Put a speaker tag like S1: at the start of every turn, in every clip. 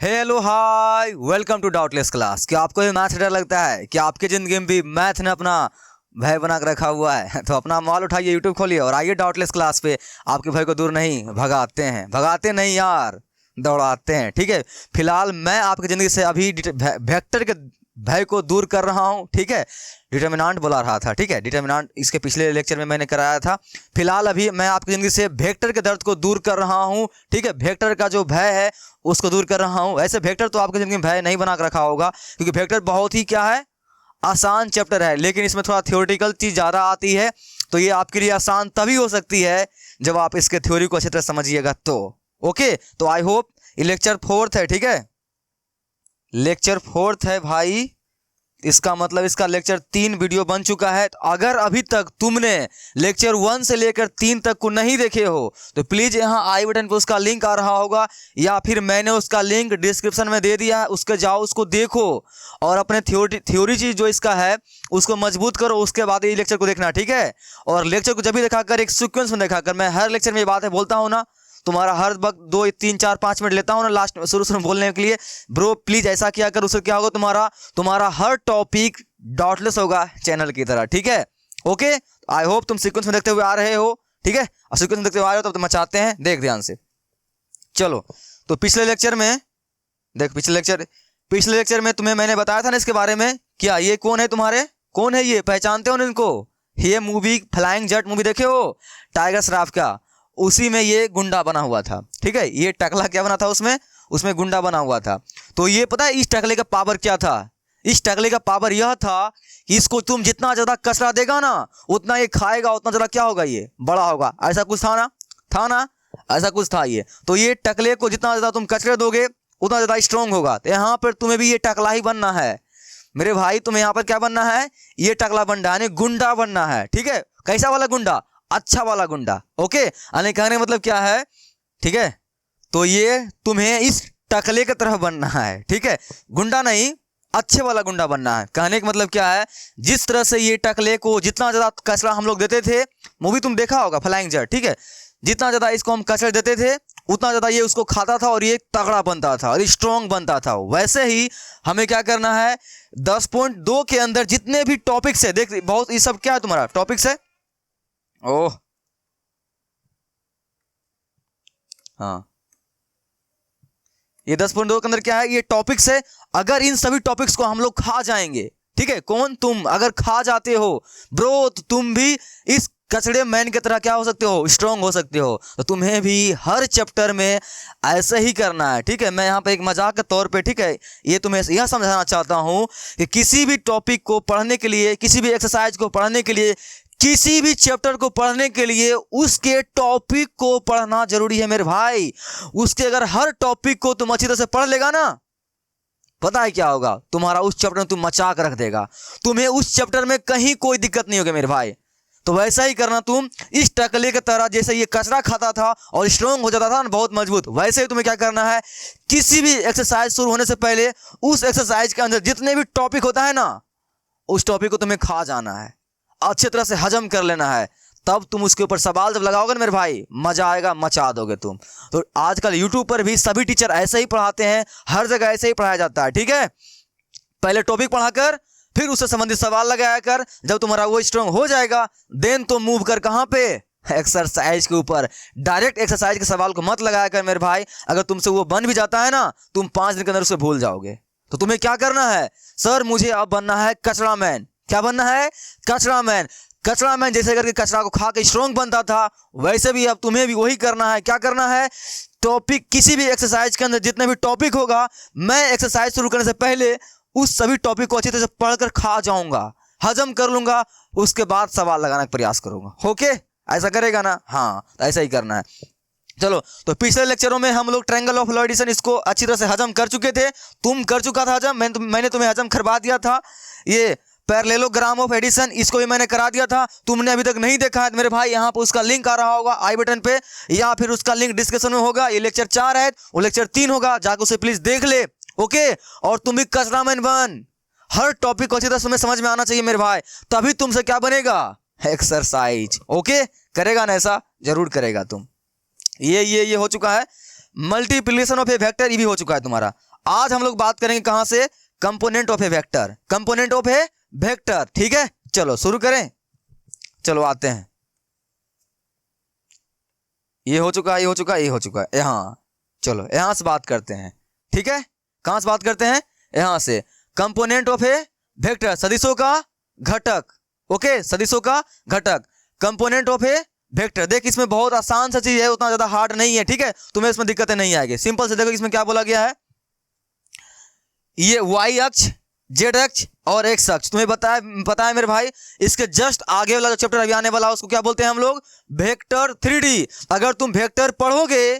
S1: Hello hi welcome to doubtless class. क्या आपको ये मैथ डर लगता है? क्या आपकी जिंदगी में भी मैथ ने अपना भय बना कर रखा हुआ है? तो अपना माल उठाइए, यूट्यूब खोलिए और आइए डाउटलेस क्लास पे। आपके भय को दूर नहीं भगाते नहीं यार, दौड़ाते हैं। ठीक है, फिलहाल मैं आपकी ज़िंदगी से अभी वेक्टर के भय को दूर कर रहा हूँ। ठीक है, डिटर्मिनेंट बुला रहा था। ठीक है, डिटर्मिनेंट इसके पिछले लेक्चर में मैंने कराया था। फिलहाल अभी मैं आपकी ज़िंदगी से वेक्टर के दर्द को दूर कर रहा हूँ। ठीक है, वेक्टर का जो भय है उसको दूर कर रहा हूँ। ऐसे वेक्टर तो आपकी ज़िंदगी में भय नहीं बना कर रखा होगा, क्योंकि वेक्टर बहुत ही क्या है, आसान चैप्टर है। लेकिन इसमें थोड़ा थ्योरेटिकल चीज़ ज़्यादा आती है, तो ये आपके लिए आसान तभी हो सकती है जब आप इसके थ्योरी को अच्छी तरह समझिएगा तो। ओके, तो आई होप ये लेक्चर 4 है। ठीक है, लेक्चर 4 है भाई। इसका मतलब इसका लेक्चर 3 वीडियो बन चुका है। तो अगर अभी तक तुमने लेक्चर 1 से लेकर 3 तक को नहीं देखे हो तो प्लीज़ यहाँ आई बटन पे उसका लिंक आ रहा होगा, या फिर मैंने उसका लिंक डिस्क्रिप्शन में दे दिया है, उसके जाओ उसको देखो और अपने थ्योरी चीज़ जो इसका है उसको मजबूत करो। उसके बाद ये लेक्चर को देखना। ठीक है, और लेक्चर को जब भी देखा कर एक सीक्वेंस में देखा कर। मैं हर लेक्चर में ये बातें बोलता हूँ ना, तुम्हारा हर वक्त 2 3 4 5 मिनट लेता हूँ ना लास्ट शुरू बोलने के लिए। ब्रो प्लीज ऐसा किया कर, उससे क्या होगा, तुम्हारा हर टॉपिक डॉटलेस होगा चैनल की तरह। ठीक है, ओके, आई होप तुम सीक्वेंस में देखते हुए आ रहे हो। ठीक है, और सीक्वेंस में देखते हुए आ रहे हो तब तुम मचाते हैं, देख ध्यान से। चलो, तो पिछले लेक्चर में देख, पिछले लेक्चर में तुम्हें मैंने बताया था ना इसके बारे में। क्या ये कौन है तुम्हारे, कौन है ये, पहचानते हो ना इनको? ये मूवी फ्लाइंग जट मूवी देखे हो, टाइगर श्रॉफ का, उसी में ये गुंडा बना हुआ था। ठीक है, ये टकला क्या बना था उसमें गुंडा बना हुआ था। तो ये पता है इस टकले का पावर क्या था? इस टकले का पावर यह था कि इसको तुम जितना ज्यादा कचरा देगा ना उतना ये खाएगा, उतना ज्यादा क्या होगा, ये बड़ा होगा। ऐसा कुछ था ना, ऐसा कुछ था ये। तो ये टकले को जितना ज्यादा तुम कचरे दोगे उतना ज्यादा स्ट्रांग होगा। तो यहाँ पर तुम्हें भी ये टकला ही बनना है मेरे भाई। तुम्हें यहाँ पर क्या बनना है, ये टकला बनना है, गुंडा बनना है। ठीक है, कैसा वाला गुंडा? अच्छा वाला गुंडा। ओके, यानी कहने का मतलब क्या है? ठीक है, तो ये तुम्हें इस टकले की तरह बनना है। ठीक है, गुंडा नहीं, अच्छे वाला गुंडा बनना है। कहने का मतलब क्या है, जिस तरह से ये टकले को जितना ज्यादा कचरा हम लोग देते थे, मूवी तुम देखा होगा फ्लाइंग जट। ठीक है, जितना ज्यादा इसको हम कचरा देते थे उतना ज्यादा ये उसको खाता था और ये तगड़ा बनता था और स्ट्रॉन्ग बनता था। वैसे ही हमें क्या करना है, 10.2 के अंदर जितने भी टॉपिक्स है, देख बहुत ये सब क्या है तुम्हारा टॉपिक्स है। ओह हाँ, ये 10.2 के अंदर क्या है, ये टॉपिक्स है। अगर इन सभी टॉपिक्स को हम लोग खा जाएंगे, ठीक है, कौन? तुम अगर खा जाते हो ब्रो तो तुम भी इस कचड़े मैन की तरह क्या हो सकते हो, स्ट्रांग हो सकते हो। तो तुम्हें भी हर चैप्टर में ऐसे ही करना है। ठीक है, मैं यहाँ पे एक मजाक के तौर पे, ठीक है, ये तुम्हें यह समझाना चाहता हूँ कि किसी भी टॉपिक को पढ़ने के लिए, किसी भी एक्सरसाइज को पढ़ने के लिए, किसी भी चैप्टर को पढ़ने के लिए उसके टॉपिक को पढ़ना जरूरी है मेरे भाई। उसके अगर हर टॉपिक को तुम अच्छी तरह से पढ़ लेगा ना, पता है क्या होगा, तुम्हारा उस चैप्टर में तुम मचा कर रख देगा। तुम्हें उस चैप्टर में कहीं कोई दिक्कत नहीं होगी मेरे भाई। तो वैसा ही करना तुम इस टकले की तरह, जैसे ये कचरा खाता था और स्ट्रांग हो जाता था ना बहुत मजबूत, वैसे ही तुम्हें क्या करना है, किसी भी एक्सरसाइज शुरू होने से पहले उस एक्सरसाइज के अंदर जितने भी टॉपिक होता है ना, उस टॉपिक को तुम्हें खा जाना है, अच्छी तरह से हजम कर लेना है। तब तुम उसके ऊपर सवाल जब लगाओगे ना मेरे भाई, मजा आएगा, मचा दोगे तुम। तो आजकल यूट्यूब पर भी सभी टीचर ऐसे ही पढ़ाते हैं, हर जगह ऐसे ही पढ़ाया जाता है। ठीक है, पहले टॉपिक पढ़ाकर फिर उससे संबंधित सवाल लगाया कर। जब तुम्हारा वो स्ट्रांग हो जाएगा देन तो मूव कर कहां पे, एक्सरसाइज के ऊपर। डायरेक्ट एक्सरसाइज के सवाल को मत लगाया कर मेरे भाई। अगर तुमसे वो बन भी जाता है ना, तुम 5 दिन के अंदर उसे भूल जाओगे। तो तुम्हें क्या करना है, सर मुझे अब बनना है कचरा मैन। क्या बनना है? कचरा मैन। कचरा मैन जैसे करके कचरा को खा के स्ट्रांग बनता था, वैसे भी अब तुम्हें भी वही करना है। क्या करना है, टॉपिक, किसी भी एक्सरसाइज के अंदर जितने भी टॉपिक होगा, मैं एक्सरसाइज शुरू करने से पहले उस सभी टॉपिक को अच्छी तरह से पढ़कर खा जाऊंगा, हजम कर लूंगा, उसके बाद सवाल लगाने का प्रयास करूंगा। ओके, ऐसा करेगा ना? हाँ, तो ऐसा ही करना है। चलो, तो पिछले लेक्चरों में हम लोग ट्रायंगल ऑफ लोएडिशन इसको अच्छी तरह से हजम कर चुके थे। तुम कर चुका था हजम, मैंने तुम्हें हजम करवा दिया था। ये पैरेललोग्राम ऑफ एडिशन, इसको भी मैंने करा दिया था। तुमने अभी तक नहीं देखा है मेरे भाई, यहाँ पर उसका लिंक आ रहा होगा आई बटन पे, या फिर उसका लिंक डिस्क्रिप्शन में होगा। ये लेक्चर 4 है, वो लेक्चर 3 होगा, जाकर उसे प्लीज देख ले। ओके, और तुम भी कचरा मैन बन। हर टॉपिक को अच्छी तरह तुम्हें समझ में आना चाहिए मेरे भाई, तभी तुमसे क्या बनेगा, एक्सरसाइज। ओके, करेगा ना? ऐसा जरूर करेगा तुम। ये हो चुका है। मल्टीप्लिकेशन ऑफ ए वेक्टर, ये भी हो चुका है तुम्हारा। आज हम लोग बात करेंगे कहां से, component of A vector, component of A vector. ठीक है, चलो शुरू करें, चलो आते हैं। ये हो चुका है, ये हो चुका है, ये हो चुका है। यहाँ चलो यहां से बात करते हैं। ठीक है, कहां से बात करते हैं, यहां से। कंपोनेंट ऑफ ए वेक्टर, सदिशों का घटक। ओके, सदिशों का घटक, कंपोनेंट ऑफ ए वेक्टर। देख इसमें बहुत आसान सा चीज है, उतना ज्यादा हार्ड नहीं है। ठीक है, तुम्हें इसमें दिक्कतें नहीं आएगी, सिंपल से देखो इसमें क्या बोला गया है। ये वाई अक्ष, जेड अक्ष और एक्स अक्ष तुम्हें पता है मेरे भाई। इसके जस्ट आगे वाला जो चैप्टर अभी आने वाला है उसको क्या बोलते हैं हम लोग, वेक्टर 3D। अगर तुम वेक्टर पढ़ोगे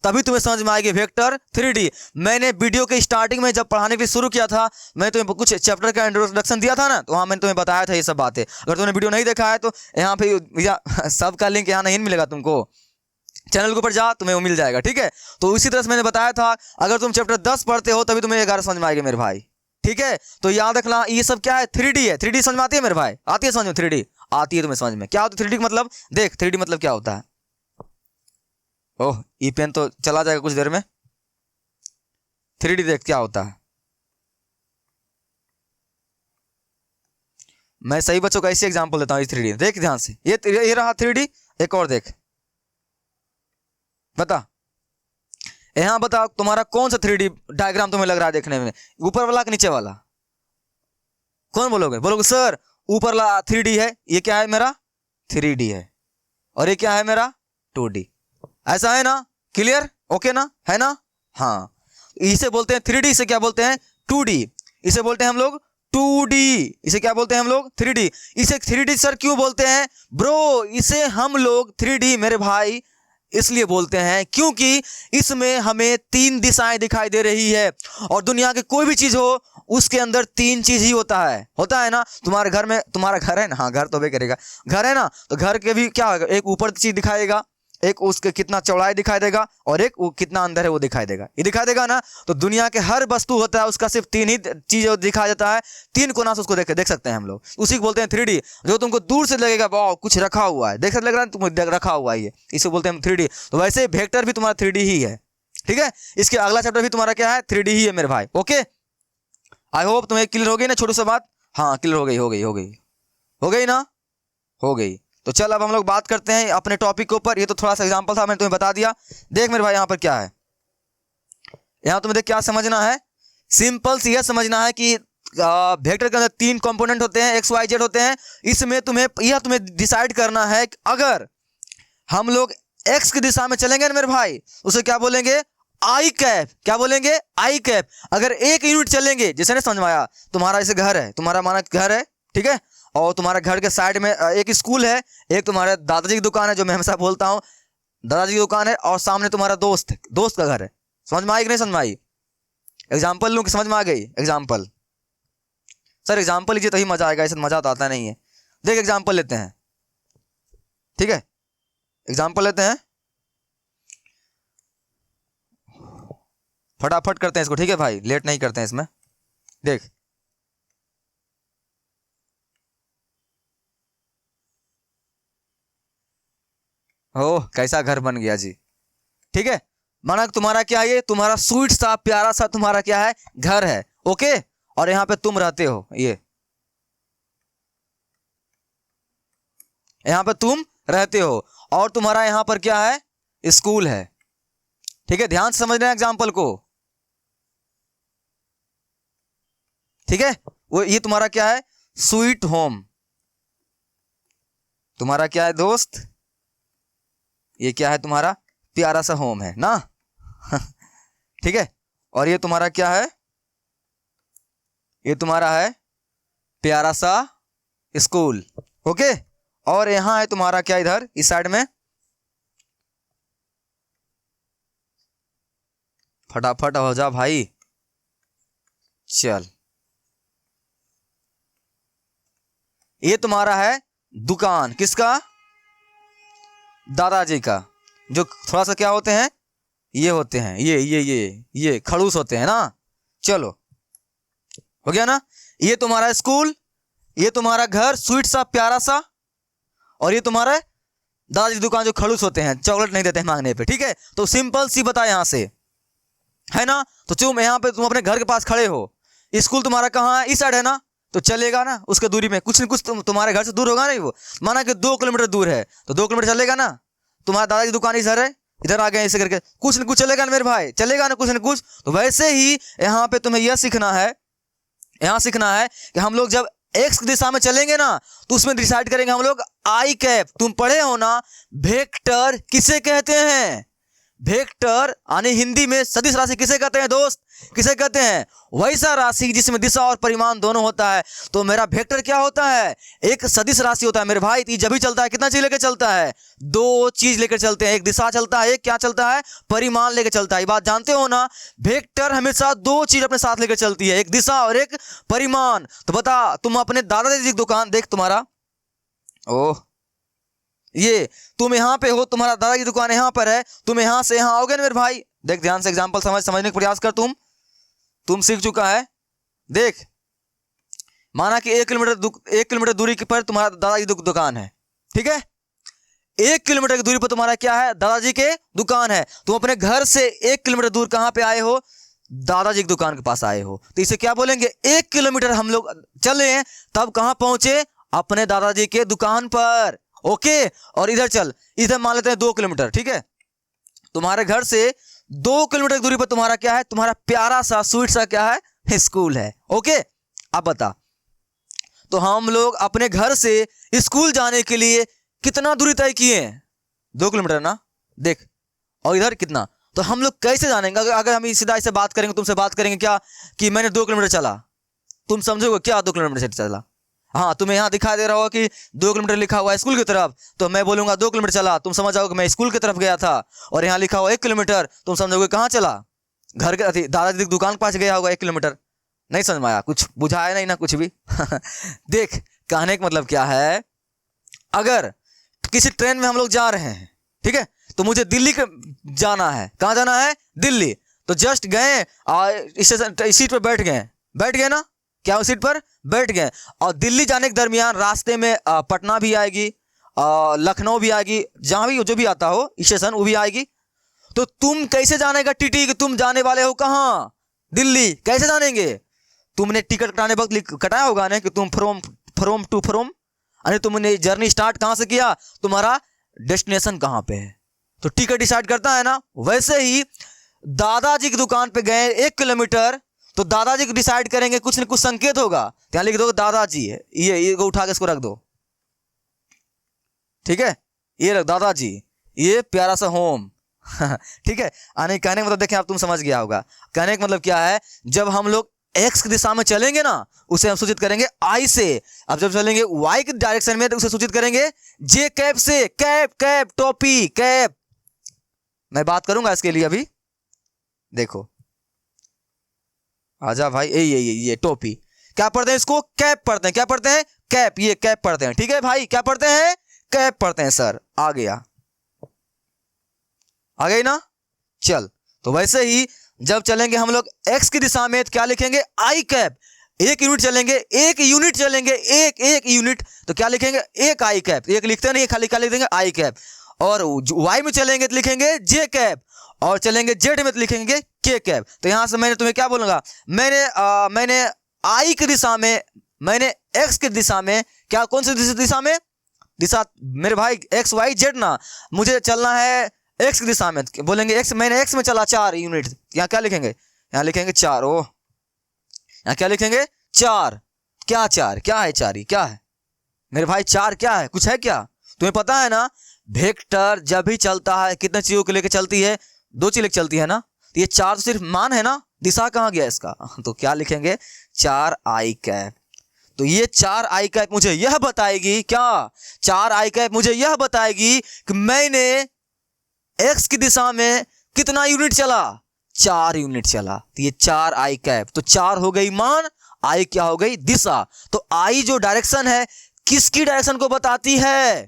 S1: तभी तुम्हें समझ में आएगी वेक्टर 3D। मैंने वीडियो के स्टार्टिंग में जब पढ़ाने के लिए शुरू किया था, मैं तुम्हें कुछ चैप्टर का इंट्रोडक्शन दिया था ना, तो वहाँ मैंने तुम्हें बताया था ये सब बातें। अगर तुमने वीडियो नहीं देखा है तो यहाँ पे सबका लिंक यहाँ नहीं मिलेगा तुमको, चैनल के ऊपर जा, तुम्हें वो मिल जाएगा। ठीक है, तो इसी तरह से मैंने बताया था, अगर तुम चैप्टर 10 पढ़ते हो तभी तुम्हें 11 समझ में आएगी मेरे भाई। ठीक है, तो याद रखना ये सब क्या है, 3D है। 3D समझ में आती है मेरे भाई, आती है समझ में, 3D आती है तुम्हें समझ में। क्या होता है 3D मतलब, देख 3D मतलब क्या होता है। ओह, ई पेन तो चला जाएगा कुछ देर में। 3D देख क्या होता है। मैं सही बच्चों का ऐसे एग्जांपल देता हूँ। 3D देख ध्यान से, ये रहा 3D। एक और देख, बता यहां बता तुम्हारा कौन सा 3D डायग्राम तुम्हें लग रहा है देखने में, ऊपर वाला कि नीचे वाला। कौन बोलोगे, बोलोगे सर ऊपर वाला 3D है, ये क्या है मेरा 3D है, और ये क्या है मेरा 2D। ऐसा है ना, क्लियर, ओके ना, है ना। हाँ, इसे बोलते हैं 3D, इसे क्या बोलते हैं 2D, इसे बोलते हैं हम लोग 2D, इसे क्या बोलते हैं हम लोग 3D। इसे 3D सर क्यों बोलते हैं ब्रो, इसे हम लोग 3D मेरे भाई इसलिए बोलते हैं क्योंकि इसमें हमें 3 दिशाएं दिखाई दे रही है, और दुनिया की कोई भी चीज हो उसके अंदर 3 चीज ही होता है ना। तुम्हारे घर में, तुम्हारा घर है ना, हाँ घर तो भी करेगा, घर है ना, तो घर के भी क्या होगा, एक ऊपर चीज दिखाएगा, एक उसके कितना चौड़ाई दिखाई देगा, और एक वो कितना अंदर है वो दिखाई देगा, ये दिखाई देगा ना। तो दुनिया के हर वस्तु होता है उसका सिर्फ 3 ही चीज दिखाया जाता है, 3 कोना से उसको देख सकते हैं हम लोग, उसी को बोलते हैं 3D। जो तुमको दूर से लगेगा वाह कुछ रखा हुआ है, देख लग रहा है तुमको रखा हुआ है, ये इसे बोलते हैं 3D। तो वैसे वेक्टर भी तुम्हारा 3D ही है। ठीक है, इसके अगला चैप्टर भी तुम्हारा क्या है 3D ही है मेरे भाई। ओके, आई होप तुम्हें क्लियर हो गई ना छोटी सी बात। हाँ क्लियर हो गई ना, हो गई। तो चल अब हम लोग बात करते हैं अपने टॉपिक के ऊपर। ये तो थोड़ा सा एग्जांपल था, मैंने तुम्हें बता दिया। देख मेरे भाई यहाँ पर क्या है, यहाँ तुम्हें देख क्या समझना है, सिंपल सी यह समझना है कि वेक्टर के अंदर 3 कंपोनेंट होते हैं, एक्स वाई जेड होते हैं। इसमें तुम्हें डिसाइड करना है कि अगर हम लोग एक्स की दिशा में चलेंगे ना मेरे भाई, उसे क्या बोलेंगे आई कैप, क्या बोलेंगे आई कैप। अगर 1 यूनिट चलेंगे, जैसे ना समझ में आया, तुम्हारा जैसे घर है, तुम्हारा माना घर है, ठीक है, और तुम्हारा घर के साइड में एक स्कूल है, एक तुम्हारे दादाजी की दुकान है, जो मैं हमेशा बोलता हूँ दादाजी की दुकान है, और सामने तुम्हारा दोस्त का घर है। समझ में आई कि नहीं समझ में आई, एग्जाम्पल लूँ कि समझ में आ गई। एग्जाम्पल सर एग्जाम्पल लीजिए तभी मजा आएगा, ऐसे मजा तो आता नहीं है। देख एग्जाम्पल लेते हैं, ठीक है, एग्जाम्पल लेते हैं, फटाफट करते हैं इसको, ठीक है भाई, लेट नहीं करते हैं इसमें। देख ओह कैसा घर बन गया जी, ठीक है। माना तुम्हारा क्या है, ये तुम्हारा स्वीट सा प्यारा सा तुम्हारा क्या है घर है, ओके, और यहां पे तुम रहते हो, ये यहां पे तुम रहते हो, और तुम्हारा यहां पर क्या है स्कूल है, ठीक है। ध्यान से समझ रहे हैं एग्जाम्पल को, ठीक है। वो ये तुम्हारा क्या है स्वीट होम, तुम्हारा क्या है दोस्त, ये क्या है तुम्हारा प्यारा सा होम है ना ठीक है। और ये तुम्हारा क्या है, ये तुम्हारा है प्यारा सा स्कूल, ओके। और यहां है तुम्हारा क्या, इधर इस साइड में, फटाफट हो जा भाई, चल ये तुम्हारा है दुकान, किसका, दादाजी का, जो थोड़ा सा क्या होते हैं, ये होते हैं, ये खड़ूस होते हैं ना। चलो हो गया ना, ये तुम्हारा स्कूल, ये तुम्हारा घर स्वीट सा प्यारा सा, और ये तुम्हारा दादाजी की दुकान जो खड़ूस होते हैं, चॉकलेट नहीं देते हैं मांगने पे, ठीक है। तो सिंपल सी बता यहां से, है ना। तो तुम यहाँ पे तुम अपने घर के पास खड़े हो, स्कूल तुम्हारा कहाँ है, इस साइड है ना, तो चलेगा ना उसके दूरी में कुछ न कुछ तुम्हारे घर से दूर होगा नहीं वो, माना कि 2 किलोमीटर दूर है तो 2 किलोमीटर चलेगा ना। तुम्हारा दादा की दुकान इधर है, इधर आ गए ऐसे करके कुछ न कुछ चलेगा ना मेरे भाई, चलेगा ना कुछ न कुछ। तो वैसे ही यहाँ पे तुम्हें यह सीखना है, यहाँ सीखना है कि हम लोग जब एक्स दिशा में चलेंगे ना तो उसमें डिसाइड करेंगे हम लोग आई कैप। तुम पढ़े हो ना वेक्टर किसे कहते हैं, वेक्टर यानी हिंदी में सदिश राशि किसे कहते हैं दोस्त, किसे कहते हैं, वैसा राशि जिसमें दिशा और परिमाण दोनों होता है। तो मेरा वेक्टर क्या होता है, एक सदिश राशि होता है मेरे भाई। तो जब भी चलता है कितना चीज लेकर चलता है, 2 चीज लेकर चलते हैं, एक दिशा चलता है, एक क्या चलता है, परिमाण लेकर चलता है। ये बात जानते हो ना, वेक्टर हमेशा 2 चीज अपने साथ लेकर चलती है, एक दिशा और एक परिमाण। तो बता तुम अपने दादाजी की दुकान देख, तुम्हारा ओह ये तुम यहाँ पे हो, तुम्हारा दादा की दुकान यहाँ पर है, तुम यहाँ से यहाँ आओगे ना मेरे भाई। देख ध्यान से एग्जांपल समझने का प्रयास कर, तुम सीख चुका है। देख माना कि 1 किलोमीटर दूरी पर तुम्हारा दादाजी की दुकान है, ठीक है। 1 किलोमीटर की दूरी पर तुम्हारा क्या है, दादाजी के दुकान है। तुम अपने घर से 1 किलोमीटर दूर कहाँ पे आए हो, दादाजी की दुकान के पास आए हो। तो इसे क्या बोलेंगे, 1 किलोमीटर हम लोग चले तब कहाँ पहुंचे, अपने दादाजी के दुकान पर। ओके, और इधर चल, इधर मान लेते हैं 2 किलोमीटर, ठीक है। तुम्हारे घर से 2 किलोमीटर की दूरी पर तुम्हारा क्या है, तुम्हारा प्यारा सा स्वीट सा क्या है, स्कूल है। ओके, अब बता, तो हम लोग अपने घर से स्कूल जाने के लिए कितना दूरी तय किए हैं, 2 किलोमीटर ना। देख, और इधर कितना, तो हम लोग कैसे जानेंगे, अगर हम सीधा ऐसे बात करेंगे, तुमसे बात करेंगे क्या कि मैंने 2 किलोमीटर चला, तुम समझोगे क्या 2 किलोमीटर से चला। हाँ, तुम्हें यहाँ दिखाई दे रहा होगा कि 2 किलोमीटर लिखा हुआ है स्कूल की तरफ, तो मैं बोलूंगा 2 किलोमीटर चला, तुम समझ जाओगे मैं स्कूल की तरफ गया था। और यहाँ लिखा हुआ 1 किलोमीटर, तुम समझोगे कहाँ चला, घर के दादाजी की दुकान के पास गया होगा 1 किलोमीटर। नहीं समझ में आया, कुछ बुझाया नहीं ना कुछ भी। देख कहने का मतलब क्या है, अगर किसी ट्रेन में हम लोग जा रहे हैं, ठीक है, तो मुझे दिल्ली जाना है, कहाँ जाना है, दिल्ली। तो जस्ट गए स्टेशन सीट पर बैठ गए ना, क्या सीट पर बैठ गए, और दिल्ली जाने के दरमियान रास्ते में पटना भी आएगी, लखनऊ भी आएगी, जहां भी जो भी आता हो स्टेशन वो भी आएगी। तो तुम कैसे जाने का टीटी कि तुम जाने वाले हो कहाँ, दिल्ली, कैसे जानेंगे। तुमने टिकट कटाने वक्त कटाया होगा ना कि तुम फ्रॉम टू फ्रॉम, अरे तुमने जर्नी स्टार्ट कहाँ से किया, तुम्हारा डेस्टिनेशन कहाँ पे है, तो टिकट डिसाइड करता है ना। वैसे ही दादाजी की दुकान पे गए 1 किलोमीटर, तो दादाजी को डिसाइड करेंगे, कुछ न कुछ संकेत होगा, यहाँ लिख दो दादाजी है, ये उठा के इसको रख दो, ठीक है, ये रख दादाजी, ये प्यारा सा होम। ठीक है, आने कहने का मतलब देखें आप, तुम समझ गया होगा। कहने का मतलब क्या है, जब हम लोग एक्स की दिशा में चलेंगे ना उसे हम सूचित करेंगे आई से, अब जब चलेंगे वाई की डायरेक्शन में तो उसे सूचित करेंगे जे कैप से, कैप टोपी कैप। मैं बात करूंगा इसके लिए अभी, देखो आजा भाई, ये टोपी, क्या पढ़ते हैं इसको, कैप पढ़ते हैं, क्या पढ़ते हैं, कैप, ये कैप पढ़ते हैं, ठीक है भाई, क्या पढ़ते हैं, कैप पढ़ते हैं सर। आ गई ना, चल। तो वैसे ही जब चलेंगे हम लोग एक्स की दिशा में तो क्या लिखेंगे, आई कैप, 1 यूनिट चलेंगे, 1 यूनिट चलेंगे, एक यूनिट, तो क्या लिखेंगे, एक आई कैप, एक लिखते नहीं, खाली क्या लिख देंगे, आई कैप। और वाई में चलेंगे तो लिखेंगे जे कैप, और चलेंगे जेड में तो लिखेंगे के कैप। तो यहां से मैंने तुम्हें क्या बोलूंगा, मैंने आई की दिशा में, मैंने एक्स की दिशा में, क्या कौन सी दिशा में, दिशा मेरे भाई एक्स वाई जेड ना, मुझे चलना है एक्स की दिशा में, बोलेंगे एक्स, मैंने एक्स में चला 4 यूनिट, यहाँ क्या लिखेंगे, यहाँ लिखेंगे 4, ओ यहाँ क्या लिखेंगे 4, क्या 4 क्या है, 4 ही क्या है मेरे भाई, 4 क्या है, कुछ है क्या, तुम्हें पता है ना। वेक्टर जब भी चलता है कितने चीजों को लेकर चलती है, 2 चीज लेकर चलती है ना, तो ये 4 तो सिर्फ मान है ना, दिशा कहाँ गया इसका, तो क्या लिखेंगे 4 आई कैप। तो ये 4 आई कैप मुझे यह बताएगी, क्या 4 आई कैप मुझे यह बताएगी कि मैंने एक्स की दिशा में कितना यूनिट चला, 4 यूनिट चला। तो ये 4 आई कैप, तो 4 हो गई मान, आई क्या हो गई, दिशा। तो आई जो डायरेक्शन है किसकी डायरेक्शन को बताती है,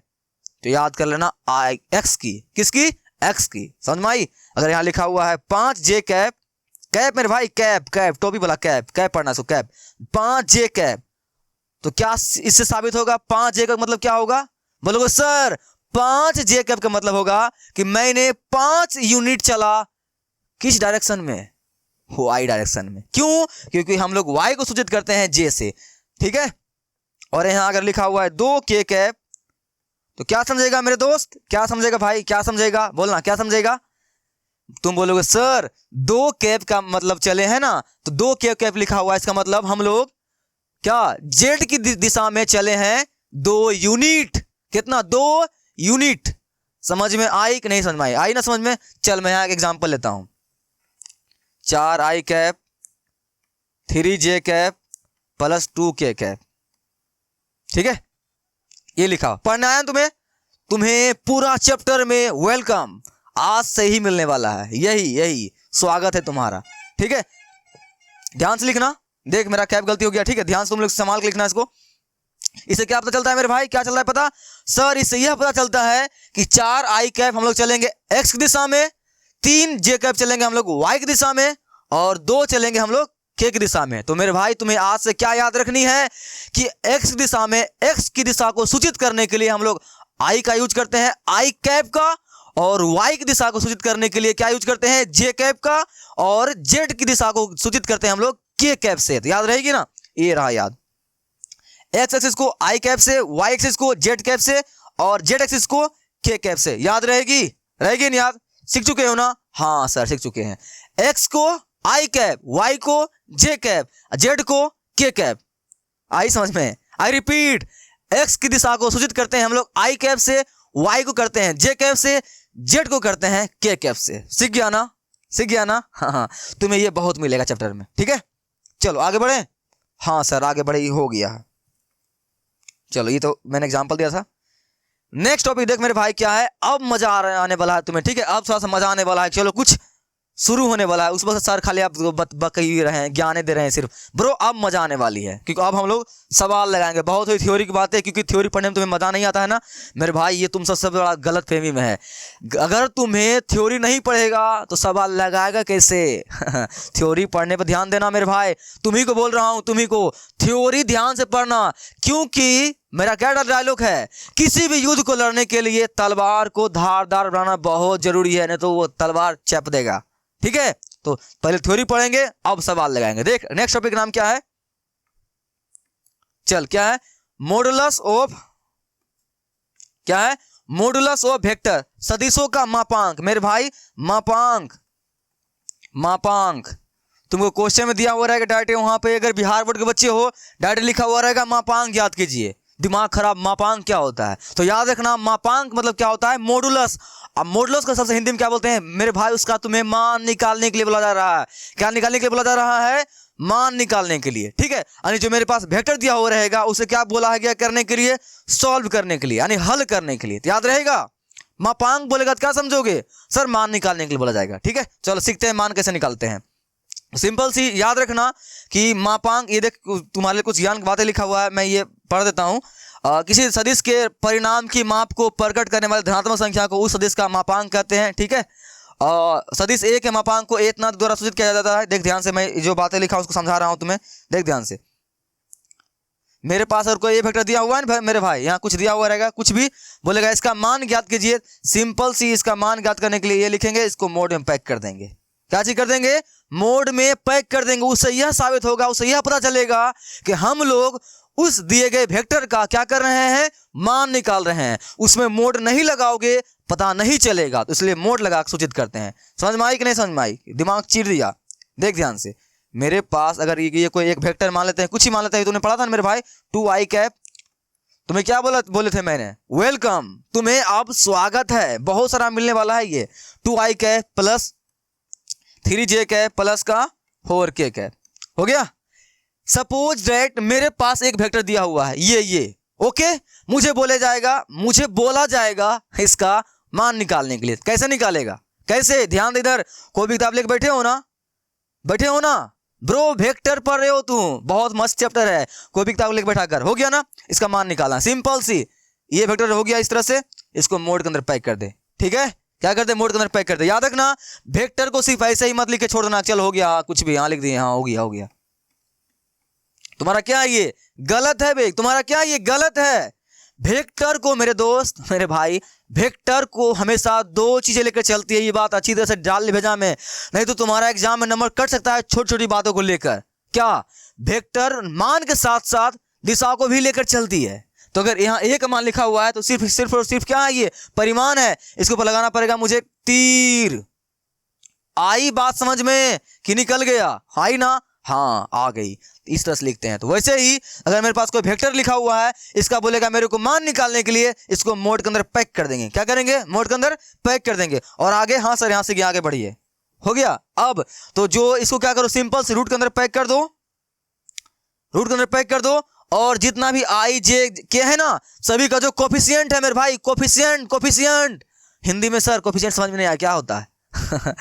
S1: तो याद कर लेना आई एक्स की, किसकी, एक्स की, समझ में आई। अगर यहां लिखा हुआ है 5 जे कैप, कैप मेरे भाई, कैप टोपी वाला कैप पढ़ना, सो कैप 5 जे कैप, तो क्या इससे साबित होगा, 5 जे का मतलब क्या होगा, बोलोगे सर 5 जे कैप का मतलब होगा कि मैंने 5 यूनिट चला किस डायरेक्शन में, वाई डायरेक्शन में। क्यों? क्योंकि हम लोग वाई को सूचित करते हैं जे से, ठीक है। और यहाँ अगर लिखा हुआ है 2 के कैप, तो क्या समझेगा मेरे दोस्त, क्या समझेगा भाई, क्या समझेगा, बोलना क्या समझेगा। तुम बोलोगे सर 2 कैप का मतलब चले हैं ना, तो 2 कैप लिखा हुआ है, इसका मतलब हम लोग क्या जेड की दिशा में चले हैं 2 यूनिट। कितना? 2 यूनिट। समझ में आई कि नहीं समझ में आई? आई ना समझ में? चल मैं यहाँ एक एग्जांपल लेता हूं। 4 आई कैप 3 जे कैप प्लस 2 के कैप, ठीक है। ये लिखा, पढ़ना है तुम्हें पूरा चैप्टर में वेलकम आज से ही मिलने वाला है, यही स्वागत है तुम्हारा, ठीक है। ध्यान से लिखना। देख मेरा कैप गलती हो गया, ठीक है। ध्यान से तुम लोग संभाल के लिखना इसको। इससे क्या पता चलता है मेरे भाई, क्या चल रहा है पता? सर इससे यह पता चलता है कि 4 आई कैप हम लोग चलेंगे एक्स की दिशा में, 3 जे कैप चलेंगे हम लोग वाई की दिशा में, और 2 चलेंगे हम लोग के की दिशा में। तो मेरे भाई तुम्हें आज से क्या याद रखनी है कि एक्स की दिशा में, एक्स की दिशा को सूचित करने के लिए हम लोग आई का यूज करते हैं, आई कैप का, और वाई की दिशा को सूचित करने के लिए क्या यूज करते हैं, जे कैप का, और जेड की दिशा को सूचित करते हैं हम लोग के कैप से। तो याद रहेगी ना, ये रहा याद। एक्स एक्सिस को आई कैप से, वाई एक्सिस को जेड कैप से, और जेड एक्सिस को के कैप से। याद रहेगी? रहेगी नहीं याद? सीख चुके हो ना? हाँ सर सीख चुके हैं। एक्स को आई कैप, वाई को जे कैप, जेड को के कैप। आई समझ में? आई रिपीट, एक्स की दिशा को सूचित करते हैं हम लोग आई कैप से, वाई को करते हैं जे कैप से, जेड को करते हैं के कैप से। सीख गया ना? सीख गया ना? हाँ, तुम्हें ये बहुत मिलेगा चैप्टर में, ठीक है। चलो आगे बढ़े। हाँ सर आगे बढ़े, हो गया है। चलो ये तो मैंने एग्जांपल दिया था। नेक्स्ट टॉपिक देख मेरे भाई क्या है, अब मजा आने वाला है तुम्हें, ठीक है। अब थोड़ा सा मजा आने वाला है, चलो कुछ शुरू होने वाला है। उस वक्त सर खाली आप बक ही रहे हैं, ज्ञान दे रहे हैं सिर्फ। ब्रो अब मजा आने वाली है, क्योंकि अब हम लोग सवाल लगाएंगे। बहुत हुई थ्योरी की बातें, क्योंकि थ्योरी पढ़ने में तुम्हें मजा नहीं आता है ना मेरे भाई, ये तुम सबसे बड़ा गलत फहमी में है। अगर तुम्हें थ्योरी नहीं पढ़ेगा तो सवाल लगाएगा कैसे? थ्योरी पढ़ने पर ध्यान देना मेरे भाई, तुम्ही को बोल रहा हूं, तुम्ही को थ्योरी ध्यान से पढ़ना। क्योंकि मेरा क्या डायलॉग है, किसी भी युद्ध को लड़ने के लिए तलवार को धारदार बनाना बहुत जरूरी है, नहीं तो वो तलवार चैप देगा, ठीक है। तो पहले थ्योरी पढ़ेंगे, अब सवाल लगाएंगे। देख नेक्स्ट टॉपिक नाम क्या है, चल क्या है, मॉडुलस ऑफ, क्या है, मॉडुलस ऑफ वेक्टर, सदिशों का मापांक। मेरे भाई मापांक, मापांक तुमको क्वेश्चन में दिया हुआ रहेगा डायरेक्ट, वहां पे अगर बिहार बोर्ड के बच्चे हो डायरेक्ट लिखा हुआ रहेगा मापांक, याद कीजिए। दिमाग खराब, मापांक क्या होता है तो याद रखना, मापांक मतलब क्या होता है, मॉडुलस। अब मॉडुलस का सबसे हिंदी में क्या बोलते हैं मेरे भाई, उसका तुम्हें मान निकालने के लिए बोला जा रहा है। क्या निकालने के लिए बोला जा रहा है? मान निकालने के लिए, ठीक है। यानी जो मेरे पास वेक्टर दिया हुआ रहेगा उसे क्या बोला है गया करने के लिए, सॉल्व करने के लिए, यानी हल करने के लिए। तो याद रहेगा, मापांक बोलेगा तो क्या समझोगे सर, मान निकालने के लिए बोला जाएगा, ठीक है। चलो सीखते हैं मान कैसे निकालते हैं। सिंपल सी याद रखना कि मापांक, ये देख तुम्हारे लिए कुछ ज्ञान की बातें लिखा हुआ है, मैं ये पढ़ देता हूँ। किसी सदिश के परिणाम की माप को प्रकट करने वाली धनात्मक संख्या को उस सदिश का मापांक कहते हैं, ठीक है। सदिश ए के मापांक को ए द्वारा सूचित किया जाता है। देख ध्यान से, मैं जो बातें लिखा उसको समझा रहा हूं तुम्हें, देख ध्यान से। मेरे पास और कोई ए वेक्टर दिया हुआ है ना मेरे भाई, यहाँ कुछ दिया हुआ रहेगा, कुछ भी बोलेगा इसका मान ज्ञात कीजिए। सिंपल सी इसका मान ज्ञात करने के लिए ये लिखेंगे, इसको मोड में पैक कर देंगे। क्या चीज कर देंगे? मोड में पैक कर देंगे। उससे यह साबित होगा, उससे यह पता चलेगा कि हम लोग उस दिए गए वेक्टर का क्या कर रहे हैं, मान निकाल रहे हैं। उसमें मोड नहीं लगाओगे पता नहीं चलेगा, तो इसलिए मोड लगा सूचित करते हैं। समझ में आई कि नहीं समझ में आई? दिमाग चीर दिया। देख ध्यान से, मेरे पास अगर ये कोई एक वेक्टर मान लेते हैं, कुछ ही मान लेते हैं, तूने पढ़ा था ना मेरे भाई 2 आई कैप, तुम्हें क्या बोले थे मैंने, वेलकम, तुम्हें अब स्वागत है, बहुत सारा मिलने वाला है। ये 2 आई कैप प्लस 3 जे कैप प्लस का 4 के कैप हो गया। सपोज दैट मेरे पास एक वेक्टर दिया हुआ है ये ओके, मुझे बोला जाएगा इसका मान निकालने के लिए। कैसे निकालेगा, कैसे? ध्यान दे इधर, कोई भी किताब लेके बैठे हो ना ब्रो, वेक्टर पढ़ रहे हो तुम, बहुत मस्त चैप्टर है, कोई भी किताब लेके बैठा कर, हो गया ना। इसका मान निकालना सिंपल सी, ये वेक्टर हो गया इस तरह से, इसको मोड के अंदर पैक कर दे, ठीक है। क्या करते, मोड के अंदर पैक कर दे। याद रखना वेक्टर को सिर्फ ऐसे ही मत लिख के छोड़ देना, चल हो गया, कुछ भी यहाँ लिख दिए, हाँ हो गया। तुम्हारा क्या ये गलत है बे, तुम्हारा क्या ये गलत है। वेक्टर को मेरे दोस्त मेरे भाई, वेक्टर को हमेशा दो चीजें लेकर चलती है। ये बात अच्छी तरह से डाल ले भेजा में, नहीं तो तुम्हारा एग्जाम में नंबर कट सकता है छोटी छोटी बातों को लेकर। क्या वेक्टर मान के साथ साथ दिशा को भी लेकर चलती है। तो अगर यहाँ एक मान लिखा हुआ है तो सिर्फ सिर्फ और सिर्फ क्या है, ये परिमाण है। इसके ऊपर लगाना पड़ेगा मुझे तीर। आई बात समझ में कि निकल गया? आई ना? हाँ आ गई। इस तरह से लिखते हैं। तो वैसे ही अगर मेरे पास कोई वेक्टर लिखा हुआ है, इसका बोलेगा मेरे को मान निकालने के लिए, इसको मोड के अंदर पैक कर देंगे। क्या करेंगे? मोड के अंदर पैक कर देंगे। और आगे, हाँ सर यहाँ से आगे बढ़िए, हो गया। अब तो जो इसको क्या करो, सिंपल से रूट के अंदर पैक कर दो, रूट के अंदर पैक कर दो। और जितना भी आई जे के है ना, सभी का जो कोफिशिएंट है मेरे भाई, कोफिशिएंट, कोफिशिएंट हिंदी में सर कोफिशिएंट समझ में नहीं आया क्या होता है?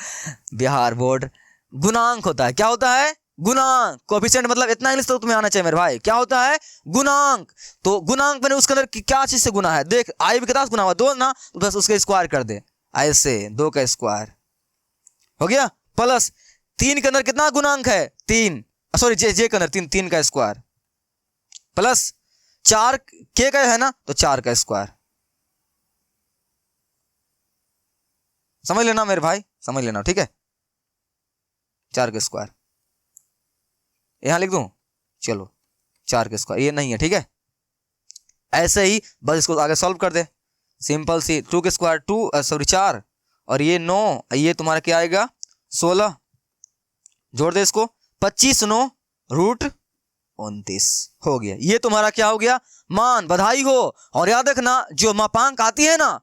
S1: बिहार बोर्ड, गुणांक होता है। क्या होता है? गुणांक। कोफिशिएंट मतलब इतना इंग्लिश तो तुम्हें आना चाहिए मेरे भाई। क्या होता है? गुणांक। तो गुणांक मैंने उसके अंदर क्या चीज से गुना है, देख आई भी कितना गुना हुआ, 2 ना, तो बस उसका स्क्वायर कर दे, ऐसे 2 का स्क्वायर हो गया। प्लस 3 के अंदर कितना गुणांक है? 3, सॉरी जे के अंदर 3 का स्क्वायर, प्लस 4 के का है ना, तो 4 का स्क्वायर। समझ लेना मेरे भाई, समझ लेना, ठीक है। 4 का स्क्वायर यहां लिख दूं, चलो 4 का स्क्वायर ये नहीं है, ठीक है। ऐसे ही बस इसको आगे सॉल्व कर दे, सिंपल सी 2 का स्क्वायर 2 सॉरी 4 और ये 9, ये तुम्हारा क्या आएगा 16, जोड़ दे इसको, 25 9 रूट 29 हो गया। ये तुम्हारा क्या हो गया? मान। बधाई हो। और याद रखना जो मापांक आती है ना,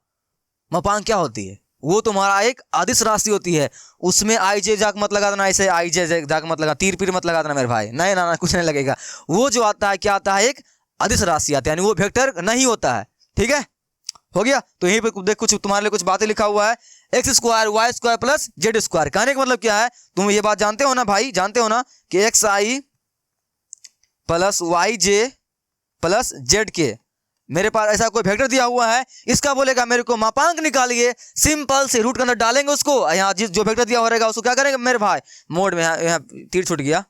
S1: मापांक क्या होती है? वो तुम्हारा एक अदिश राशि होती है। उसमें आई जे जाक मत लगा देना, ऐसे आई जे जाक मत लगा, तीर पीर मत लगा देना मेरे भाई, नहीं ना कुछ नहीं लगेगा। वो जो आता है क्या आता है? एक अदिश राशि आता है, यानी वो वेक्टर नहीं होता है, ठीक है। हो गया। तो यहीं पे देख कुछ तुम्हारे लिए कुछ बातें लिखा हुआ है, x square y square plus z square. कहने का मतलब क्या है? तुम ये बात जानते हो ना भाई, जानते हो ना कि एक्स आई प्लस वाई जे प्लस जेड के, मेरे पास ऐसा कोई वेक्टर दिया हुआ है, इसका बोलेगा मेरे को मापांक निकालिए। सिंपल से रूट के अंदर डालेंगे उसको, यहाँ जिस जो वेक्टर दिया हुआ रहेगा उसको क्या करेंगे मेरे भाई, मोड में, यहाँ तीर छूट गया,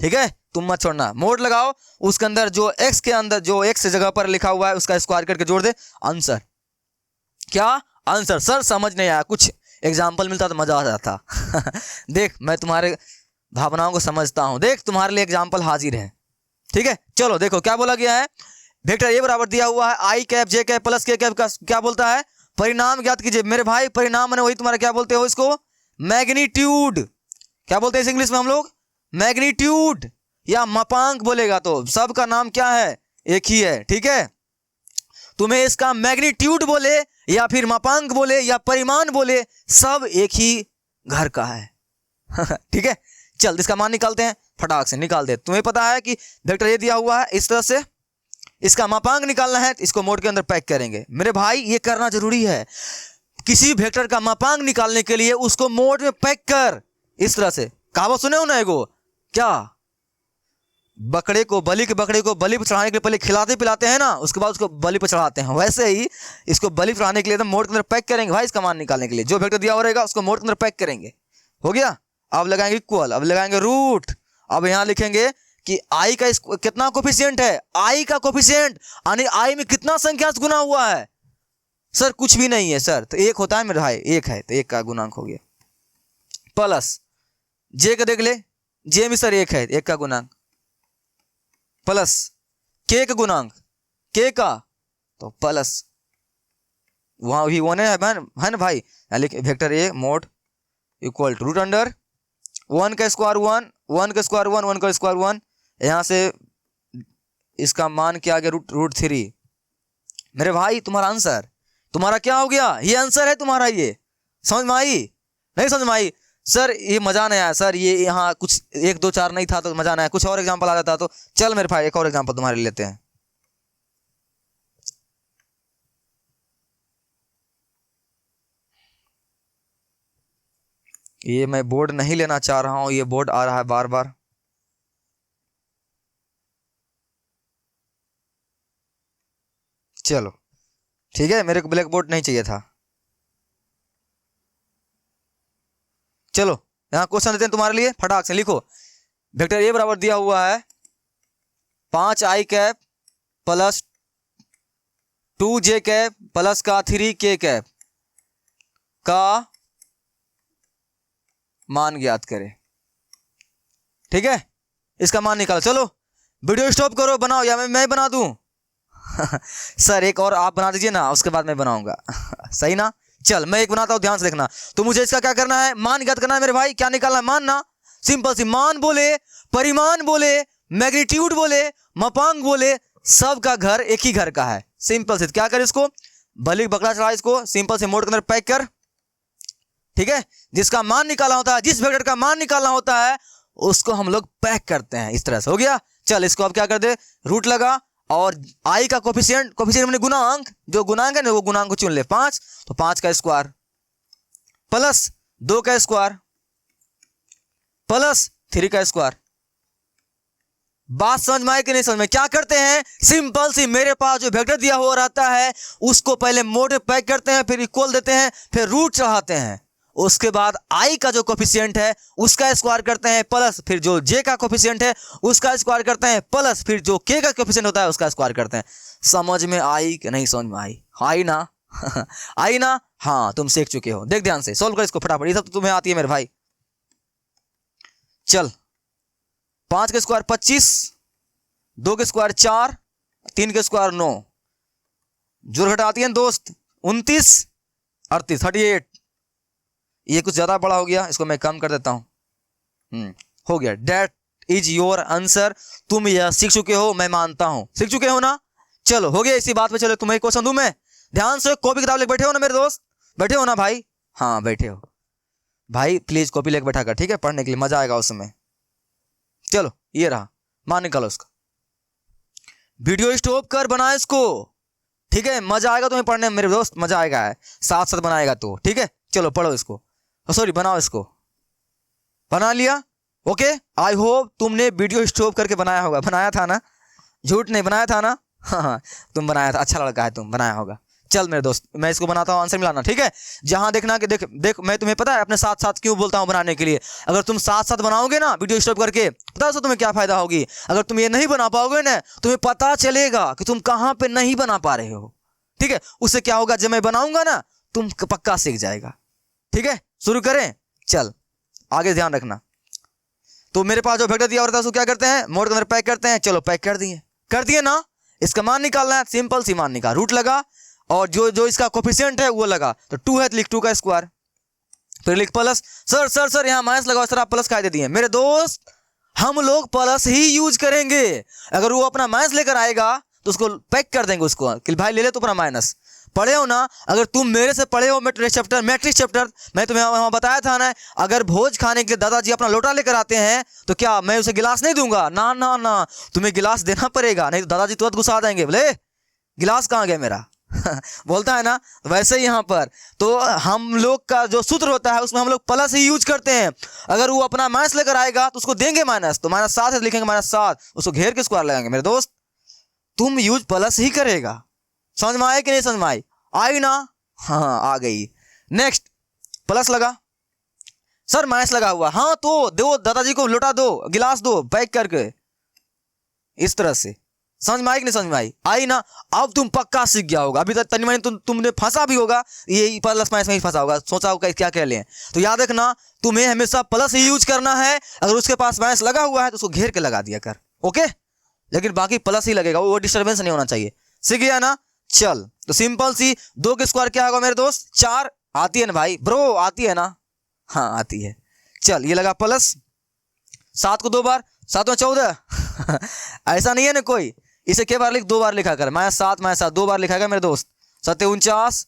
S1: ठीक है, तुम मत छोड़ना, मोड लगाओ, उसके अंदर जो एक्स के अंदर जो एक्स जगह पर लिखा हुआ है उसका स्क्वायर करके जोड़ दे, आंसर। क्या आंसर? सर समझ नहीं आया, कुछ एग्जाम्पल मिलता तो मजा आ जाता। देख मैं तुम्हारे भावनाओं को समझता हूं, देख तुम्हारे लिए एग्जाम्पल हाजिर है, ठीक है। चलो देखो क्या बोला गया है, वेक्टर ए बराबर दिया हुआ है आई कैप जे कैप प्लस के कैप का क्या बोलता है? परिणाम ज्ञात कीजिए। मेरे भाई परिणाम मैंने वही तुम्हारा क्या बोलते हो इसको? मैग्नीट्यूड। क्या बोलते हैं इंग्लिश में हम लोग? मैग्नीट्यूड या मापांक बोलेगा तो सबका नाम क्या है? एक ही है, ठीक है। तुम्हें इसका मैग्नीट्यूड बोले या फिर मापांक बोले या परिमाण बोले, सब एक ही घर का है। ठीक है, चल इसका मान निकालते हैं, फटाक से निकाल दे। तुम्हें पता है कि वेक्टर ये दिया हुआ है इस तरह से, इसका मापांक निकालना है, इसको मोड के अंदर पैक करेंगे। मेरे भाई ये करना जरूरी है, किसी वेक्टर का मापांक निकालने के लिए उसको मोड में पैक कर, इस तरह से। कहावत सुने हो ना एगो, क्या बकरे को बलि पर चढ़ाने के लिए पहले खिलाते पिलाते हैं ना, उसके बाद उसको बलि पर चढ़ाते हैं, वैसे ही इसको बलि पर चढ़ाने के लिए तो मोड के अंदर पैक करेंगे भाई। इसका मान निकालने के लिए जो वेक्टर दिया हुआ रहेगा उसको मोड के अंदर पैक करेंगे। हो गया। अब लगाएंगे इक्वल, अब लगाएंगे रूट, अब यहां लिखेंगे कि आई का कितना कोफिशिएंट है, आई का कोफिशिएंट यानी आई में कितना संख्यांश गुना हुआ है। सर कुछ भी नहीं है सर, तो एक होता है मेरे भाई, एक है तो एक का गुणांक हो गया, प्लस जे का देख ले, जे में सर एक है, एक का गुणांक, प्लस के का गुणांक, के का तो प्लस वहां भी वन है ना भाई, लिख vector a mod equal to root under 1 का स्क्वायर 1, 1 का स्क्वायर 1, 1 का स्क्वायर 1, यहां से इसका मान क्या आ गया रूट 3। मेरे भाई तुम्हारा आंसर, तुम्हारा क्या हो गया, ये आंसर है तुम्हारा। ये समझ में आई? नहीं समझ में आई? सर ये मजा नहीं आया सर, ये यहाँ कुछ 1 2 4 नहीं था तो मजा नहीं आया, कुछ और एग्जांपल आ जाता तो। चल मेरे भाई एक और एग्जांपल तुम्हारे लिए लेते हैं। ये मैं बोर्ड नहीं लेना चाह रहा हूं, ये बोर्ड आ रहा है बार बार। चलो ठीक है, मेरे को ब्लैक बोर्ड नहीं चाहिए था। चलो यहां क्वेश्चन देते हैं तुम्हारे लिए, फटाक से लिखो। वेक्टर ए बराबर दिया हुआ है 5 I cap plus 2j cap plus का 3k कैप का मान ज्ञात करें। ठीक है, इसका मान निकालो। चलो वीडियो स्टॉप करो, बनाओ या मैं बना दूं? सर एक और आप बना दीजिए ना, उसके बाद मैं बनाऊंगा। सही ना? चल मैं एक बनाता हूं, ध्यान से देखना। तो मुझे इसका क्या करना है, मान ज्ञात करना है मेरे भाई। क्या निकालना है, मान ना, सिंपल सी। मान बोले, परिमाण बोले, मैग्नीट्यूड बोले, मापांक बोले, सबका घर एक ही घर का है। सिंपल से क्या कर, इसको भली बकरा चढ़ा, इसको सिंपल से मोड के अंदर पैक कर। ठीक है, जिसका मान निकालना होता है, जिस वेक्टर का मान निकालना होता है, उसको हम लोग पैक करते हैं। इस तरह से हो गया। चल इसको अब क्या कर दे, रूट लगा और आई का कोफिशिएंट, कोफिशिएंट मैंने गुणांक, जो गुणांक है ना वो गुणांक को चुन ले। 5, तो 5 का स्क्वायर प्लस 2 का स्क्वायर प्लस 3 का स्क्वायर। बात समझ में आई कि नहीं समझ में? क्या करते हैं, सिंपल सी, मेरे पास जो वेक्टर दिया हुआ रहता है उसको पहले मोड में पैक करते हैं, फिर इक्वल देते हैं, फिर रूट चढ़ाते हैं, उसके बाद आई का जो कोफिशिएंट है उसका स्क्वायर करते हैं, प्लस फिर जो जे का कोफिशिएंट है उसका स्क्वायर करते हैं, प्लस फिर जो के का कोफिशिएंट होता है उसका स्क्वायर करते हैं। समझ में आई कि नहीं समझ में आई? आई ना? आई ना? हाँ, तुम सीख चुके हो। देख ध्यान से सॉल्व कर इसको फटाफट, ये सब तो तुम्हें आती है मेरे भाई। चल 5 के स्क्वायर 25, 2 के स्क्वायर 4, 3 के स्क्वायर 9, जोड़ घटा आती है दोस्त, 29, 38, 38। ये कुछ ज्यादा बड़ा हो गया, इसको मैं कम कर देता हूं। हो गया। That is your answer. तुम यह सीख चुके हो, मैं मानता हूं, सीख चुके हो ना। चलो हो गया, इसी बात पे चलो तुम्हें क्वेश्चन दूं मैं। ध्यान से कॉपी किताब लेके बैठे हो ना मेरे दोस्त? बैठे हो ना भाई? हाँ बैठे हो भाई, प्लीज कॉपी लेके बैठा कर, ठीक है, पढ़ने के लिए मजा आएगा उसमें। चलो ये रहा, मान निकालो उसका। वीडियो स्टॉप कर, बना इसको, ठीक है, मजा आएगा तुम्हें पढ़ने में मेरे दोस्त, मजा आएगा है, साथ साथ बनाएगा तो। ठीक है चलो पढ़ो इसको, सॉरी बनाओ इसको। बना लिया? ओके, आई होप तुमने वीडियो स्टॉप करके बनाया होगा। बनाया था ना? झूठ नहीं बनाया था ना? हाँ तुम बनाया था, अच्छा लड़का है तुम, बनाया होगा। चल मेरे दोस्त मैं इसको बनाता हूँ, आंसर मिलाना। ठीक है, जहां देखना कि देख देख, मैं तुम्हें पता है अपने साथ साथ क्यों बोलता हूँ बनाने के लिए। अगर तुम साथ साथ बनाओगे ना वीडियो स्टॉप करके, पता है तुम्हें क्या फायदा होगी? अगर तुम ये नहीं बना पाओगे ना, तुम्हें पता चलेगा कि तुम कहां पे नहीं बना पा रहे हो। ठीक है, उससे क्या होगा, जब मैं बनाऊंगा ना तुम पक्का सीख जाएगा। ठीक है, शुरू करें? चल आगे ध्यान रखना। तो मेरे पास जो वेक्टर दिया होता है उसको क्या करते हैं, मोड के अंदर पैक करते हैं। चलो पैक कर दिए ना। इसका मान निकालना है, सिंपल सी मान निकाल, रूट लगा और जो जो इसका कोफिशिएंट है वो लगा। तो 2 है तो लिख 2 का स्क्वायर, फिर लिख प्लस। सर यहाँ माइनस लगाओ, सर आप प्लस का दे दिए। मेरे दोस्त हम लोग प्लस ही यूज करेंगे। अगर वो अपना माइनस लेकर आएगा तो उसको पैक कर देंगे उसको कि भाई ले ले तो अपना माइनस। पढ़े हो ना? अगर तुम मेरे से पढ़े हो मैट्रिक्स चैप्टर, मैं तुम्हें वहां बताया था ना, अगर भोज खाने के लिए दादाजी अपना लोटा लेकर आते हैं तो क्या मैं उसे गिलास नहीं दूंगा? ना ना ना, तुम्हें गिलास देना पड़ेगा, नहीं तो दादाजी तुरंत गुस्सा आ जाएंगे, बोले गिलास कहाँ गया मेरा। बोलता है ना, वैसे ही यहाँ पर तो हम लोग का जो सूत्र होता है उसमें हम लोग प्लस ही यूज करते हैं। अगर वो अपना माइनस लेकर आएगा तो उसको देंगे माइनस, तो -7 लिखेंगे, -7, उसको घेर के स्क्वायर लगाएंगे। मेरे दोस्त तुम यूज प्लस ही करेगा। समझ में आए कि नहीं समझ में आई? आई ना? हाँ आ गई। नेक्स्ट प्लस लगा, सर माइनस लगा हुआ, हाँ तो दो, दादाजी को लोटा दो, गिलास दो पैक करके, इस तरह से। समझ में आई कि नहीं समझ में आई? आई ना? अब तुम पक्का सीख गया होगा। अभी तक तनी मनी तुमने फंसा भी होगा, ये प्लस माइनस में ही फंसा होगा, सोचा होगा क्या क्या लें। तो याद रखना तुम्हें हमेशा प्लस ही यूज करना है। अगर उसके पास माइनस लगा हुआ है तो उसको घेर के लगा दिया कर, ओके, लेकिन बाकी प्लस ही लगेगा, वो डिस्टर्बेंस नहीं होना चाहिए। सीख गया ना? चल तो सिंपल सी 2 के स्क्वायर क्या होगा मेरे दोस्त? 4 आती है ना भाई, ब्रो आती है ना? हाँ आती है। चल ये लगा प्लस, 7 को 2 बार, 7 में 14। ऐसा नहीं है ना कोई, इसे के बार लिख, 2 बार लिखा कर, -7 2 बार लिखा कर मेरे दोस्त। 7 49,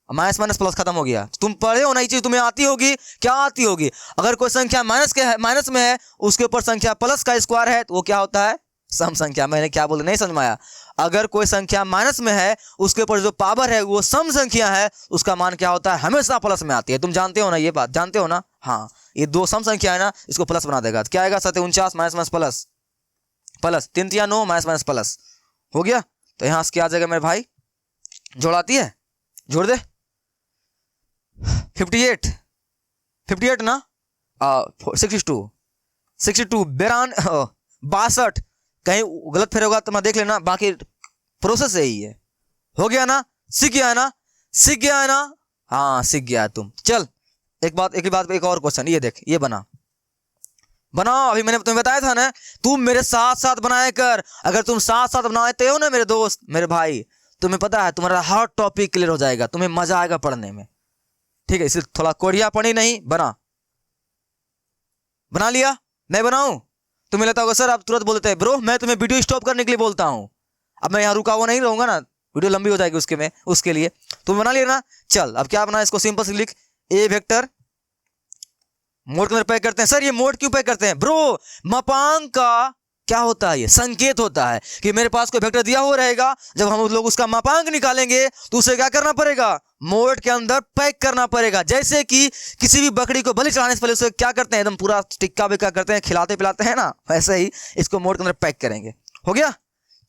S1: माइनस माइनस प्लस खत्म हो गया। तुम पढ़े हो ना, ये चीज तुम्हें आती होगी। क्या आती होगी? अगर कोई संख्या माइनस में है उसके ऊपर संख्या प्लस का स्क्वायर है तो वो क्या होता है? सम संख्या। मैंने क्या बोला नहीं समझ में आया? अगर कोई संख्या माइनस में है उसके ऊपर जो पावर है वो सम संख्या है, उसका मान क्या होता है? हमेशा प्लस में आती है। तुम जानते हो ना, ये बात जानते हो ना? हाँ, ये 2 सम संख्या है ना, इसको प्लस बना देगा। क्या आएगा? 7 49 minus plus plus, 3 3 9 minus plus हो गया। तो यहां से क्या आ जाएगा मेरे भाई? जोड़ आती है, जोड़ दे। 58 ना, 62 62 कहीं गलत फिर होगा तो मैं देख लेना, बाकी प्रोसेस यही है। हो गया ना, सीख गया है ना, सीख गया है ना, हाँ सीख गया है तुम। चल एक और क्वेश्चन, ये देख, ये बनाओ। अभी मैंने तुम्हें बताया था ना, तुम मेरे साथ साथ बनाया कर। अगर तुम साथ साथ बनाते हो ना मेरे दोस्त, मेरे भाई, तुम्हें पता है तुम्हारा हर टॉपिक क्लियर हो जाएगा, तुम्हें मजा आएगा पढ़ने में। ठीक है, इसलिए थोड़ा कोढ़िया पड़ी नहीं, बना लिया। मैं बनाऊं? तुम्हें लगता होगा सर आप तुरंत बोलते हैं, ब्रो मैं तुम्हें वीडियो स्टॉप करने के लिए बोलता हूं। अब मैं यहाँ रुका हुआ नहीं रहूंगा ना, वीडियो लंबी हो जाएगी उसके लिए। तुम बना लिया ना। चल अब क्या बना, इसको सिंपल से लिख, ए वेक्टर मोड के अंदर पैक करते हैं। सर ये मोड क्यों पैक करते हैं? ब्रो मापांक का क्या होता है, ये संकेत होता है कि मेरे पास कोई वेक्टर दिया हुआ रहेगा, जब हम लोग उसका मापांक निकालेंगे तो उसे क्या करना पड़ेगा, मोड के अंदर पैक करना पड़ेगा। जैसे कि किसी भी बकरी को बलि चढ़ाने से पहले उसे क्या करते हैं, एकदम पूरा टिक्का बिक्का करते हैं, खिलाते पिलाते हैं ना, वैसे ही इसको मोड के अंदर पैक करेंगे। हो गया।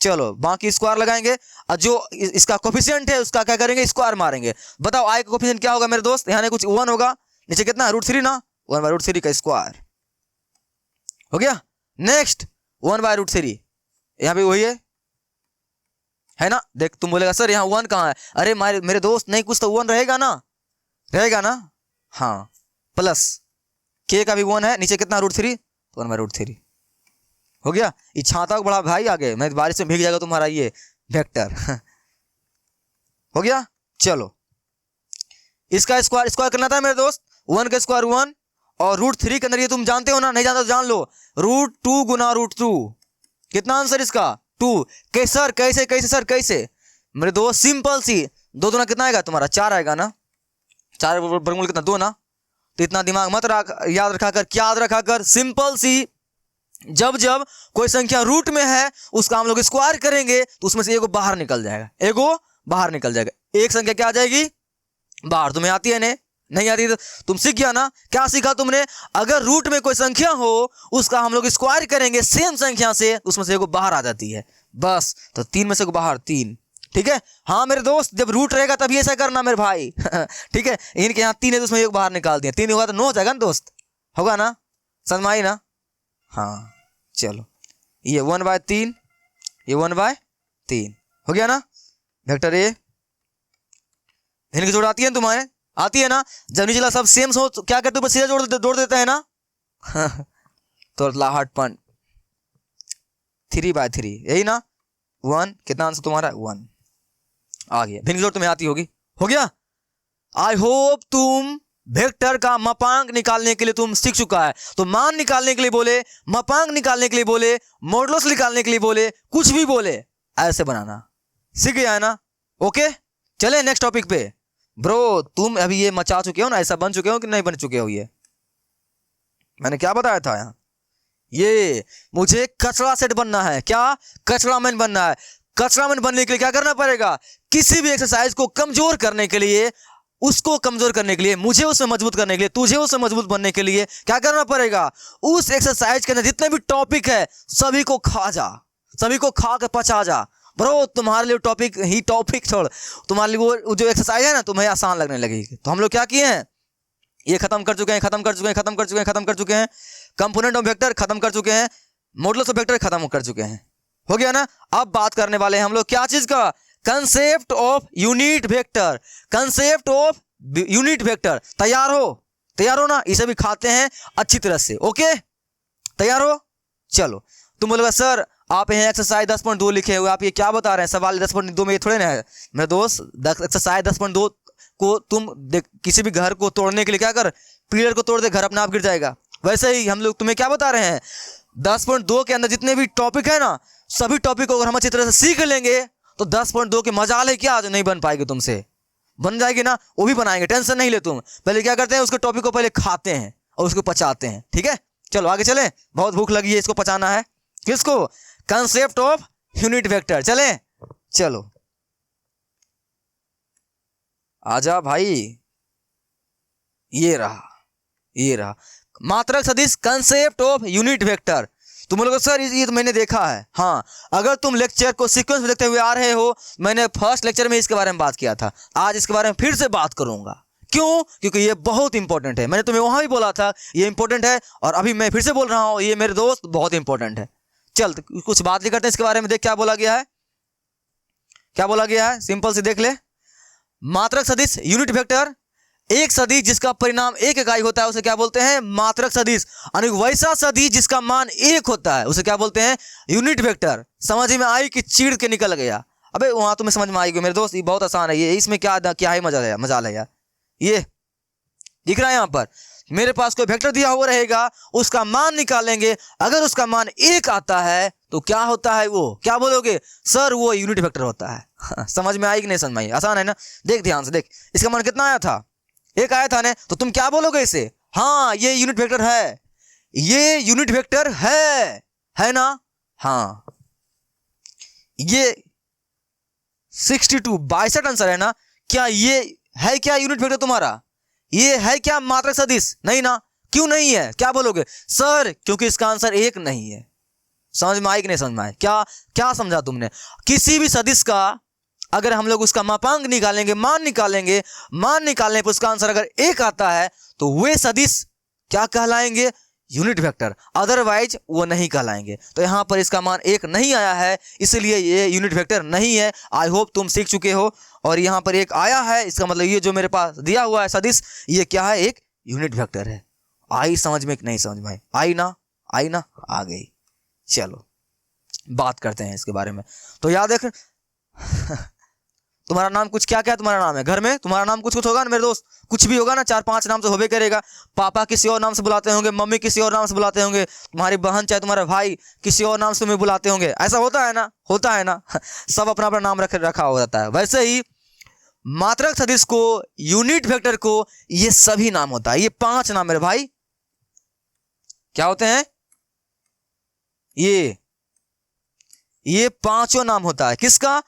S1: चलो बाकी स्क्वायर लगाएंगे, और जो इसका कोफिशिएंट है उसका क्या करेंगे, स्क्वायर मारेंगे। बताओ आई का कोफिशिएंट क्या होगा मेरे दोस्त, यहाँ कुछ 1 होगा, नीचे कितना √3 ना, 1/√3 का स्क्वायर। हो गया। नेक्स्ट 1/√3, यहाँ भी वही है ना। देख तुम बोलेगा सर यहाँ 1 कहाँ है, अरे मेरे दोस्त नहीं, कुछ तो 1 रहेगा ना, हाँ। प्लस के का भी 1 है, नीचे कितना √3, 1/√3। हो गया। ये छाता को बड़ा भाई आगे, मैं बारिश में भीग जाएगा तुम्हारा ये वेक्टर। हो गया। चलो इसका स्क्वायर करना था मेरे दोस्त, 1 का स्क्वायर 1, और √3 के अंदर ये तुम जानते हो ना, नहीं जानते तो जान लो, √2 गुना √2, कितना आंसर इसका 2। कैसे सर कैसे मेरे दोस्त, सिंपल सी, 2 दूना कितना आएगा तुम्हारा 4 आएगा ना, 4 वर्गमूल कितना 2 ना। तो इतना दिमाग मत याद रखा कर, सिंपल सी, जब कोई संख्या रूट में है उसका हम लोग स्क्वायर करेंगे तो उसमें से एगो बाहर निकल जाएगा, एक संख्या क्या आ जाएगी बाहर। तुम्हें आती है नहीं आती तो तुम सीख गया ना। क्या सीखा तुमने, अगर रूट में कोई संख्या हो उसका हम लोग स्क्वायर करेंगे सेम संख्या से, उसमें से एगो बाहर आ जाती है, बस। तो 3 में से बाहर 3, ठीक है। हाँ मेरे दोस्त, जब रूट रहेगा तभी ऐसा करना मेरे भाई। ठीक है, इनके यहाँ 3 है तो उसमें एक बाहर निकाल दिया, 3 होगा तो 9 हो जाएगा ना दोस्त, होगा ना, समझ में आई ना। हाँ चलो, ये 1/3, ये 1/3 हो गया ना। वेक्टर ए, इनकी जोड़ आती है ना तुम्हारे, आती है ना। जब नीचे सब सेम हो तो क्या करते ऊपर सीधा जोड़ देते हैं ना। तो लाहट पन 3/3 यही ना, 1 कितना आंसर तुम्हारा 1 आ गया। भिन्न जोड़ तुम्हें आती होगी। हो गया। आई होप तुम वेक्टर का मापांक निकालने के लिए तुम सीख चुका है। तो मान निकालने के लिए बोले, मापांक निकालने के लिए बोले, मॉडुलस निकालने के लिए बोले, कुछ भी बोले, ऐसे बनाना सीख गया है ना। ओके चले नेक्स्ट टॉपिक पे। ब्रो तुम अभी ये मचा चुके हो ना, ऐसा बन चुके हो कि नहीं बन चुके हो, ये मैंने क्या बताया था यहाँ, ये मुझे कचरा सेट बनना है। क्या, कचरा मैन बनना है। कचरा मैन बनने के लिए क्या करना पड़ेगा, किसी भी एक्सरसाइज को कमजोर करने के लिए, उसको कमजोर करने के लिए, मुझे उससे मजबूत करने के लिए, तुझे उससे मजबूत बनने के लिए क्या करना पड़ेगा, उस एक्सरसाइज के अंदर जितने भी टॉपिक है सभी को खा जा, सभी को खा के पचा जा। ब्रो तुम्हारे लिए टॉपिक छोड़, तुम्हारे लिए वो जो एक्सरसाइज है ना तुम्हें आसान लगने लगेगी। तो हम लोग क्या किए हैं, ये खत्म कर चुके हैं, कंपोनेंट ऑफ वेक्टर खत्म कर चुके हैं, मॉडुलस ऑफ वेक्टर खत्म कर चुके हैं। हो गया ना। अब बात करने वाले हैं हम लोग क्या चीज का, कंसेप्ट ऑफ यूनिट वेक्टर। तैयार हो ना, इसे भी खाते हैं अच्छी तरह से। ओके तैयार हो। चलो तुम बोलोगे सर आप यहाँ एक्सरसाइज 10.2 लिखे हुए, आप ये क्या बता रहे हैं, सवाल 10.2 में ये थोड़े ना है मेरे दोस्त। एक्सरसाइज 10.2 को तुम किसी भी घर को तोड़ने के लिए क्या कर, पिलर को तोड़ दे, घर अपने आप गिर जाएगा। वैसे ही हम लोग तुम्हें क्या बता रहे हैं, 10.2 के अंदर जितने भी टॉपिक है ना, सभी टॉपिक को अगर हम अच्छी तरह से सीख लेंगे तो 10.2 के मजाल है क्या, जो नहीं बन पाएगी तुमसे, बन जाएगी ना, वो भी बनाएंगे, टेंशन नहीं ले तुम। पहले क्या करते हैं, उसके टॉपिक को पहले खाते हैं और उसको पचाते हैं। ठीक है चलो आगे चलें, बहुत भूख लगी है, इसको पचाना है। किसको, कंसेप्ट ऑफ यूनिट वेक्टर। चले चलो आजा भाई, ये रहा मात्रक सदिश, कंसेप्ट ऑफ यूनिट वेक्टर। तुम लोग सर ये तो मैंने देखा है। हाँ अगर तुम लेक्चर को सीक्वेंस में देखते हुए आ रहे हो, मैंने फर्स्ट लेक्चर में इसके बारे में बात किया था, आज इसके बारे में फिर से बात करूंगा। क्यों, क्योंकि ये बहुत इंपॉर्टेंट है। मैंने तुम्हें वहां भी बोला था ये इंपॉर्टेंट है, और अभी मैं फिर से बोल रहा हूं ये मेरे दोस्त बहुत इंपॉर्टेंट है। चल कुछ बात नहीं करते इसके बारे में, देख क्या बोला गया है। क्या बोला गया है, सिंपल से देख ले। मात्रक सदिश यूनिट वेक्टर, एक सदिश जिसका परिणाम एक इकाई होता है उसे क्या बोलते हैं, मात्रक सदिश। और वैसा सदिश जिसका मान एक होता है उसे क्या बोलते हैं, यूनिट वेक्टर। समझ में आई कि चीड़ के निकल गया? अबे वहां तुम्हें समझ में आएगी मेरे दोस्त, ये बहुत आसान है ये, इसमें क्या क्या है मजाल है यार। ये दिख रहा है यहाँ पर, मेरे पास कोई वेक्टर दिया हुआ रहेगा, उसका मान निकालेंगे, अगर उसका मान एक आता है तो क्या होता है, वो क्या बोलोगे सर, वो यूनिट वेक्टर होता है। समझ में आई कि नहीं समझ में आई? आसान है ना? देख ध्यान से देख, इसका मान कितना आया था, एक आया था ना, तो तुम क्या बोलोगे इसे, हाँ ये यूनिट वेक्टर है, ये यूनिट वेक्टर है ना? हाँ ये 62 62 आंसर है ना? क्या ये है क्या यूनिट वेक्टर तुम्हारा? ये है क्या मात्रक सदिश? नहीं ना? क्यों नहीं है, क्या बोलोगे सर? क्योंकि इसका आंसर एक नहीं है। समझ में आई कि नहीं समझ में आई? क्या क्या समझा तुमने? किसी भी सदिश का अगर हम लोग उसका मापांक निकालेंगे, मान निकालेंगे, मान निकालने पर उसका आंसर अगर एक आता है तो वे सदिश क्या कहलाएंगे, यूनिट वेक्टर, अदरवाइज वो नहीं कहलाएंगे। तो यहां पर इसका मान एक नहीं आया है, इसलिए ये यूनिट वेक्टर नहीं है। आई होप तुम सीख चुके हो। और यहां पर एक आया है, इसका मतलब ये जो मेरे पास दिया हुआ है सदिश, ये क्या है, एक यूनिट वेक्टर है। आई समझ में कि नहीं समझ में आई ना? आई ना? आ गई। चलो बात करते हैं इसके बारे में। तो याद रख तुम्हारा नाम कुछ क्या क्या तुम्हारा नाम है, घर में तुम्हारा नाम कुछ कुछ होगा ना मेरे दोस्त, कुछ भी होगा ना, 4-5 नाम से होबे करेगा। पापा किसी और नाम से बुलाते होंगे, मम्मी किसी और नाम से बुलाते होंगे, तुम्हारी बहन चाहे तुम्हारा भाई किसी और नाम से तुम्हें बुलाते होंगे। ऐसा होता है ना? होता है ना? सब अपना अपना नाम रखा होता है। वैसे ही मात्रक सदिश को, यूनिट वेक्टर को, ये सभी नाम होता है। ये 5 नाम मेरे भाई क्या होते हैं, ये 5 नाम होता है। किसका?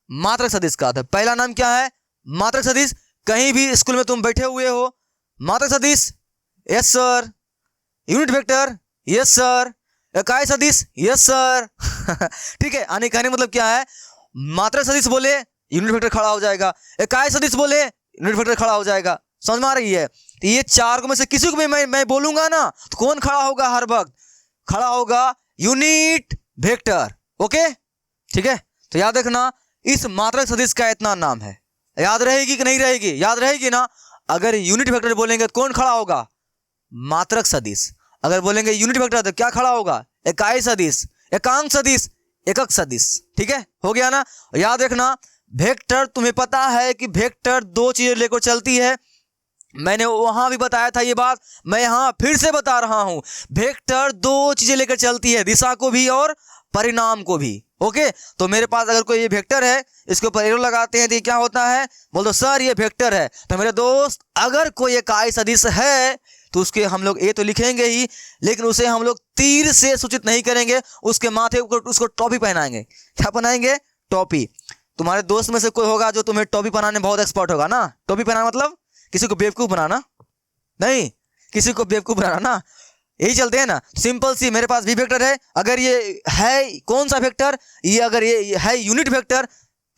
S1: मात्रक सदिश का। तो पहला नाम क्या है, मात्रक सदिश। कहीं भी स्कूल में तुम बैठे हुए हो, मात्रक सदिश, yes sir. Unit vector, yes sir. इकाई सदिश, यस सर। ठीक है, आने कहने मतलब क्या है, मात्रक सदिश बोले यूनिट वेक्टर खड़ा हो जाएगा, इकाई सदिश बोले यूनिट वेक्टर खड़ा हो जाएगा। समझ में आ रही है? तो ये 4 में से किसी को भी मैं बोलूंगा ना, तो कौन खड़ा होगा, हर वक्त खड़ा होगा यूनिट वेक्टर। ओके ठीक है, तो याद रखना इस मात्रक सदिश का इतना नाम है। याद रहेगी कि नहीं रहेगी? याद रहेगी ना? अगर यूनिट वेक्टर बोलेंगे तो कौन खड़ा होगा, मात्रक सदिश। अगर बोलेंगे यूनिट वेक्टर तो क्या खड़ा होगा, इकाई सदिश, एकांक सदिश, एकक सदिश। ठीक है, हो गया ना? याद रखना वेक्टर, तुम्हें पता है कि वेक्टर 2 चीजें लेकर चलती है। मैंने वहां भी बताया था ये बात, मैं यहां फिर से बता रहा हूं। वेक्टर 2 चीजें लेकर चलती है, दिशा को भी और परिणाम को भी। ओके, तो मेरे पास अगर कोई ये वेक्टर है, इसके ऊपर एरो लगाते हैं तो ये क्या होता है, बोल दो सर ये वेक्टर है। तो मेरे दोस्त अगर कोई इकाई सदिश है तो उसके हम लोग ए तो लिखेंगे ही, लेकिन उसे हम लोग तीर से सूचित नहीं करेंगे, उसके माथे ऊपर उसको टोपी पहनाएंगे। क्या पहनाएंगे? टोपी। तुम्हारे दोस्त में से कोई होगा जो तुम्हें टोपी पहनाने में बहुत एक्सपर्ट होगा ना। टोपी पहनाना मतलब किसी को बेवकूफ बनाना नहीं, किसी को बेवकूफ बनाना ना, यही चलते हैं ना। सिंपल सी मेरे पास भी वेक्टर है, अगर ये है कौन सा वेक्टर, ये अगर ये है यूनिट वेक्टर,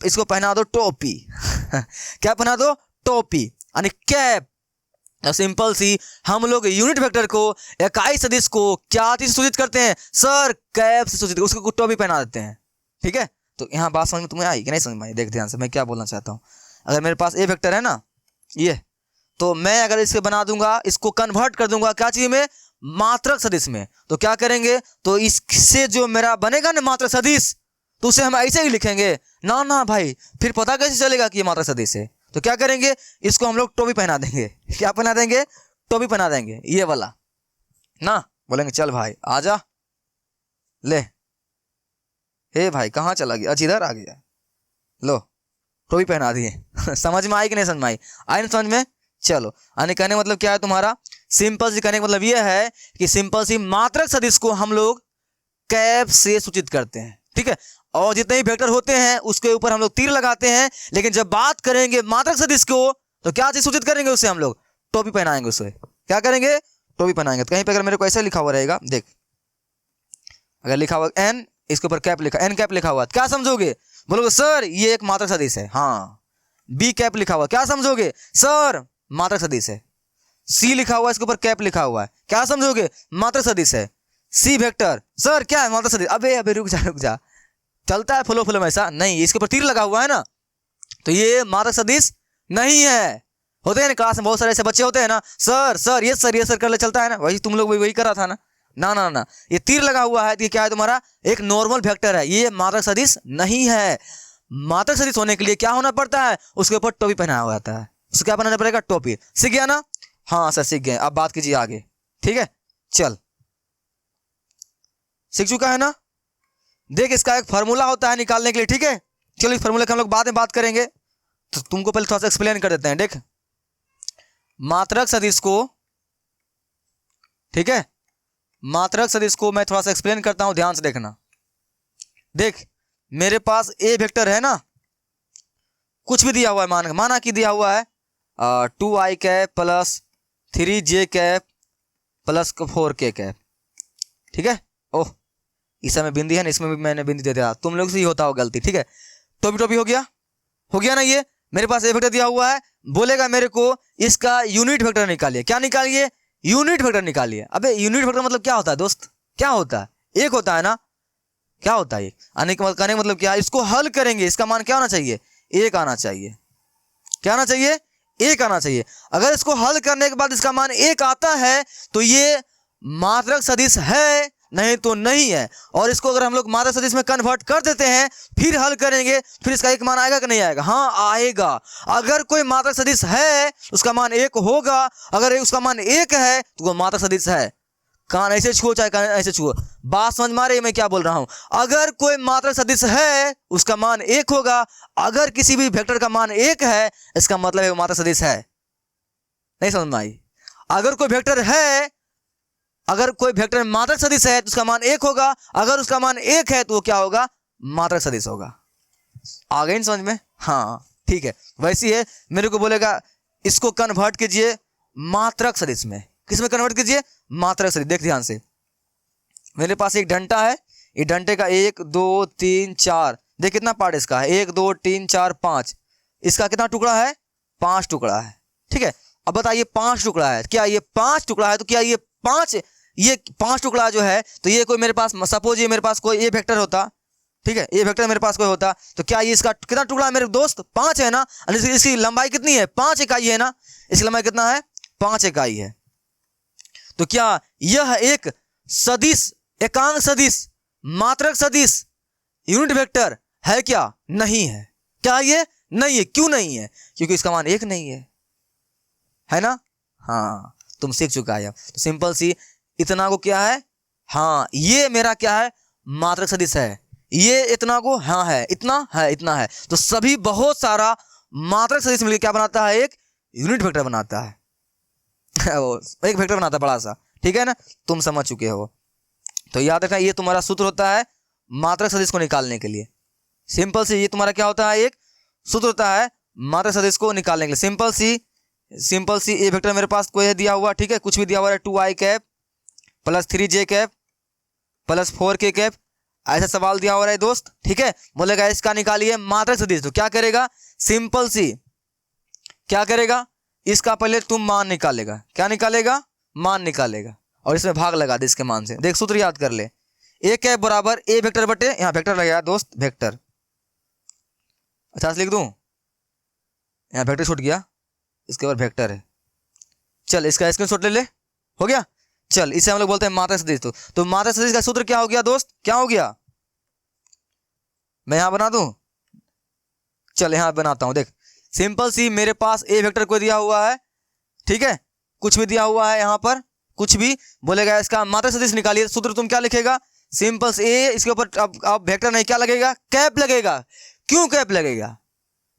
S1: इसको पहना दो टोपी। क्या पहना दो? टोपी यानी कैप। सिंपल सी हम लोग यूनिट वेक्टर को, इकाई सदिश को क्या चीज सूचित करते हैं सर, कैप से सूचित, उसको टोपी पहना देते हैं। ठीक है, तो यहाँ बात समझ में तुम्हें आई कि नहीं समझ में आई? देख ध्यान से मैं क्या बोलना चाहता हूँ। अगर मेरे पास ए वेक्टर है ना ये, तो मैं अगर इसके बना दूंगा, इसको कन्वर्ट कर दूंगा क्या चीज में, मात्रक सदिश में। तो क्या करेंगे, तो इससे जो मेरा बनेगा ना मात्रक सदिश, तो उसे हम ऐसे ही लिखेंगे ना। ना भाई, फिर पता कैसे चलेगा कि ये मात्रक सदिश है? तो क्या करेंगे, इसको हम लोग टोपी पहना देंगे। क्या पहना देंगे? टोपी पहना देंगे, ये वाला ना। बोलेंगे चल भाई आजा, ले, हे भाई कहाँ चला गया, अच्छा इधर आ गया, लो टोपी पहना दिए। समझ में आई कि नहीं समझ में आई? आई ना समझ में? चलो, आने कहने मतलब क्या है तुम्हारा, सिंपल सी कहने का मतलब यह है कि सिंपल सी मात्रक सदिश को हम लोग कैप से सूचित करते हैं। ठीक है, और जितने भी वेक्टर होते हैं उसके ऊपर हम लोग तीर लगाते हैं, लेकिन जब बात करेंगे मात्रक सदिश को तो क्या चीज सूचित करेंगे, उसे हम लोग टोपी पहनाएंगे। उसे क्या करेंगे? टोपी पहनाएंगे। तो कहीं पर अगर मेरे को ऐसा लिखा हुआ रहेगा, देख अगर लिखा हुआ एन, इसके ऊपर कैप लिखा, एन कैप लिखा हुआ, क्या समझोगे? बोलोगे सर ये एक मात्रक सदिश है। हाँ, बी कैप लिखा हुआ, क्या समझोगे सर, मात्रक सदिश है। सी लिखा हुआ, इसके ऊपर कैप लिखा हुआ है, क्या समझोगे, मात्रक सदिश है। सी वेक्टर, सर क्या है, मात्रक सदिश। अबे रुक जा, चलता है फ्लो फ्लो में ऐसा नहीं, इसके ऊपर तीर लगा हुआ है ना, तो ये मात्रक सदिश नहीं है। होते हैं ना क्लास में बहुत सारे ऐसे बच्चे होते हैं ना, सर सर ये सर ये सर कर ले, चलता है ना, वही तुम लोग वही करा था ना। ना ना ना, ये तीर लगा हुआ है, ये क्या है तुम्हारा एक नॉर्मल वेक्टर है, ये मात्रक सदिश नहीं है। मात्रक सदिश होने के लिए क्या होना पड़ता है, उसके ऊपर टोपी पहना हुआ जाता है, उसको क्या पहनाना पड़ेगा, टोपी। सीख गया ना? हाँ सर सीख गए, अब बात कीजिए आगे। ठीक है चल, सीख चुका है ना? देख इसका एक फार्मूला होता है निकालने के लिए, ठीक है। चलो इस फार्मूले का हम लोग बाद में बात करेंगे, तो तुमको पहले थोड़ा सा एक्सप्लेन कर देते हैं। देख मात्रक सदिश को, ठीक है, मात्रक सदिश को मैं थोड़ा सा एक्सप्लेन करता हूं, ध्यान से देखना। देख मेरे पास ए वेक्टर है ना, कुछ भी दिया हुआ है, माना कि दिया हुआ है 2i cap plus 3j cap plus 4k cap, ठीक है। ओह इसमें बिंदी है ना, इसमें भी मैंने बिंदी दे दिया, तुम लोग से ही होता हो गलती, ठीक है। टोपी टोपी हो गया ना। ये मेरे पास ए वेक्टर दिया हुआ है, बोलेगा मेरे को इसका यूनिट वेक्टर निकालिए। क्या निकालिए? यूनिट वेक्टर निकालिए। अबे यूनिट वेक्टर मतलब क्या होता है दोस्त? क्या होता है? एक होता है ना। क्या होता है? कहने का मतलब क्या है? इसको हल करेंगे, इसका मान क्या होना चाहिए? एक आना चाहिए। क्या आना चाहिए? एक आना चाहिए। अगर इसको हल करने के बाद इसका मान एक आता है तो ये मात्रक सदिश है, नहीं तो नहीं है। और इसको अगर हम लोग मात्रक सदिश में कन्वर्ट कर देते हैं, फिर हल करेंगे, फिर इसका एक मान आएगा कि नहीं आएगा? हाँ आएगा। अगर कोई मात्रक सदिश है उसका मान एक होगा, अगर उसका मान एक है तो वो मात्रक सदिश है। कान ऐसे छुओ चाहे कान ऐसे छुओ, बात समझ मारे मैं क्या बोल रहा हूं। अगर कोई मात्रक सदिश है उसका मान एक होगा, अगर किसी भी वेक्टर का मान एक है इसका मतलब है वो मात्रक सदिश है। नहीं समझ में आई? अगर कोई वेक्टर है, अगर कोई वेक्टर मात्रक सदिश है तो उसका मान एक होगा, अगर उसका मान एक है तो वो क्या होगा? मात्रक सदिश होगा। आ गई समझ में? हाँ ठीक है। वैसी है, मेरे को बोलेगा इसको कन्वर्ट कीजिए मात्रक सदिश में। किस में कन्वर्ट कीजिए? मात्रक सदिश। देख ध्यान से, मेरे पास एक डंटा है, ये डंटे का 1 2 3 4, देख कितना पार्ट इसका है, 1 2 3 4 5, इसका कितना टुकड़ा है? 5 टुकड़ा है, ठीक है। अब बताइए 5 टुकड़ा है, क्या ये 5 टुकड़ा है? तो क्या ये 5 टुकड़ा जो है, तो ये कोई मेरे पास, सपोज ये मेरे पास कोई ए वेक्टर होता, ठीक है, ये वेक्टर मेरे पास कोई होता, तो क्या ये इसका कितना टुकड़ा है मेरे दोस्त? 5 है ना। इसकी लंबाई कितनी है? 5 इकाई है ना। इसकी लंबाई कितना है? 5 इकाई है। तो क्या यह एक सदिश, एकांक सदिश, मात्रक सदिश, यूनिट वेक्टर है क्या? नहीं है। क्या ये नहीं है? क्यों नहीं है? क्योंकि इसका मान एक नहीं है ना। हाँ तुम सीख चुका है। तो सिंपल सी इतना को क्या है? हाँ ये मेरा क्या है? मात्रक सदिश है। ये इतना को हाँ है, इतना है, इतना है। तो सभी बहुत सारा मात्रक सदिश मिलकर क्या बनाता है? एक यूनिट वेक्टर बनाता है। वो एक वेक्टर बनाता है बड़ा सा, ठीक है ना। तुम समझ चुके हो। तो याद रखना ये तुम्हारा सूत्र होता है मात्रक सदिश को निकालने के लिए। सिंपल सी ये तुम्हारा क्या होता है? एक सूत्र होता है मात्रक सदिश को निकालने के लिए। सिंपल सी ए वेक्टर मेरे पास कोई है दिया हुआ, ठीक है, कुछ भी दिया हुआ है, 2i cap plus 3j cap plus 4k cap, ऐसा सवाल दिया हुआ है दोस्त, ठीक है। बोलेगा इसका निकालिए मात्रक सदिश, तो क्या करेगा? सिंपल सी क्या करेगा? इसका पहले तुम मान निकालेगा। क्या निकालेगा? मान निकालेगा, और इसमें भाग लगा दे इसके मान से। देख सूत्र याद कर ले, ए कैप बराबर ए वेक्टर बटे, यहाँ वेक्टर लगेगा दोस्त, वेक्टर। अच्छा लिख दूं, यहाँ वेक्टर छूट गया, इसके बाद वेक्टर है। चल इसका स्क्रीनशॉट ले ले, हो गया। चल इसे हम लोग बोलते हैं मात्रक सदिश। तो मात्रक सदिश का सूत्र क्या हो गया दोस्त? क्या हो गया? मैं यहां बना दूं, चल यहां बनाता हूं। देख सिंपल सी मेरे पास ए वेक्टर को दिया हुआ है, ठीक है, कुछ भी दिया हुआ है यहां पर, कुछ भी बोलेगा इसका मात्रक सदिश निकालिए। सूत्र तुम क्या लिखेगा? सिंपल से ए, इसके ऊपर अब वेक्टर नहीं, क्या लगेगा? कैप लगेगा। क्यों कैप लगेगा?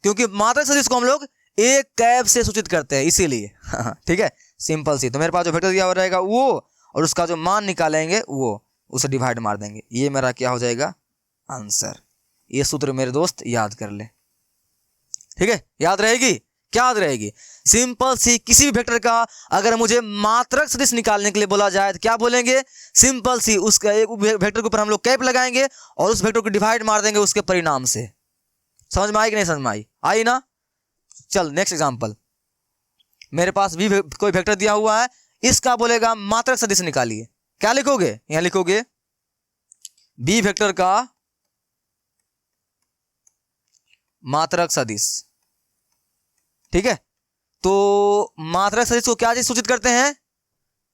S1: क्योंकि मात्रक सदिश को हम लोग एक कैप से सूचित करते हैं, इसीलिए। ठीक है, सिंपल सी। तो मेरे पास जो वेक्टर दिया हुआ रहेगा वो, और उसका जो मान निकालेंगे वो, उसे डिवाइड मार देंगे। ये मेरा क्या हो जाएगा? आंसर। ये सूत्र मेरे दोस्त याद कर ले, ठीक है। याद रहेगी? क्या याद रहेगी? सिंपल सी किसी भी वेक्टर का अगर मुझे मात्रक सदिश निकालने के लिए बोला जाए तो क्या बोलेंगे? सिंपल सी उसका एक वेक्टर के ऊपर हम लोग कैप लगाएंगे और उस वेक्टर को डिवाइड मार देंगे उसके परिणाम से। समझ में आई कि नहीं समझ में आई? आई ना। चल नेक्स्ट एग्जांपल, मेरे पास भी कोई वेक्टर दिया हुआ है, इसका बोलेगा मात्रक सदिश निकालिए। क्या लिखोगे? यहां लिखोगे बी वेक्टर का मात्रक सदिश। ठीक है, तो मात्रक सदिश को क्या चीज सूचित करते हैं,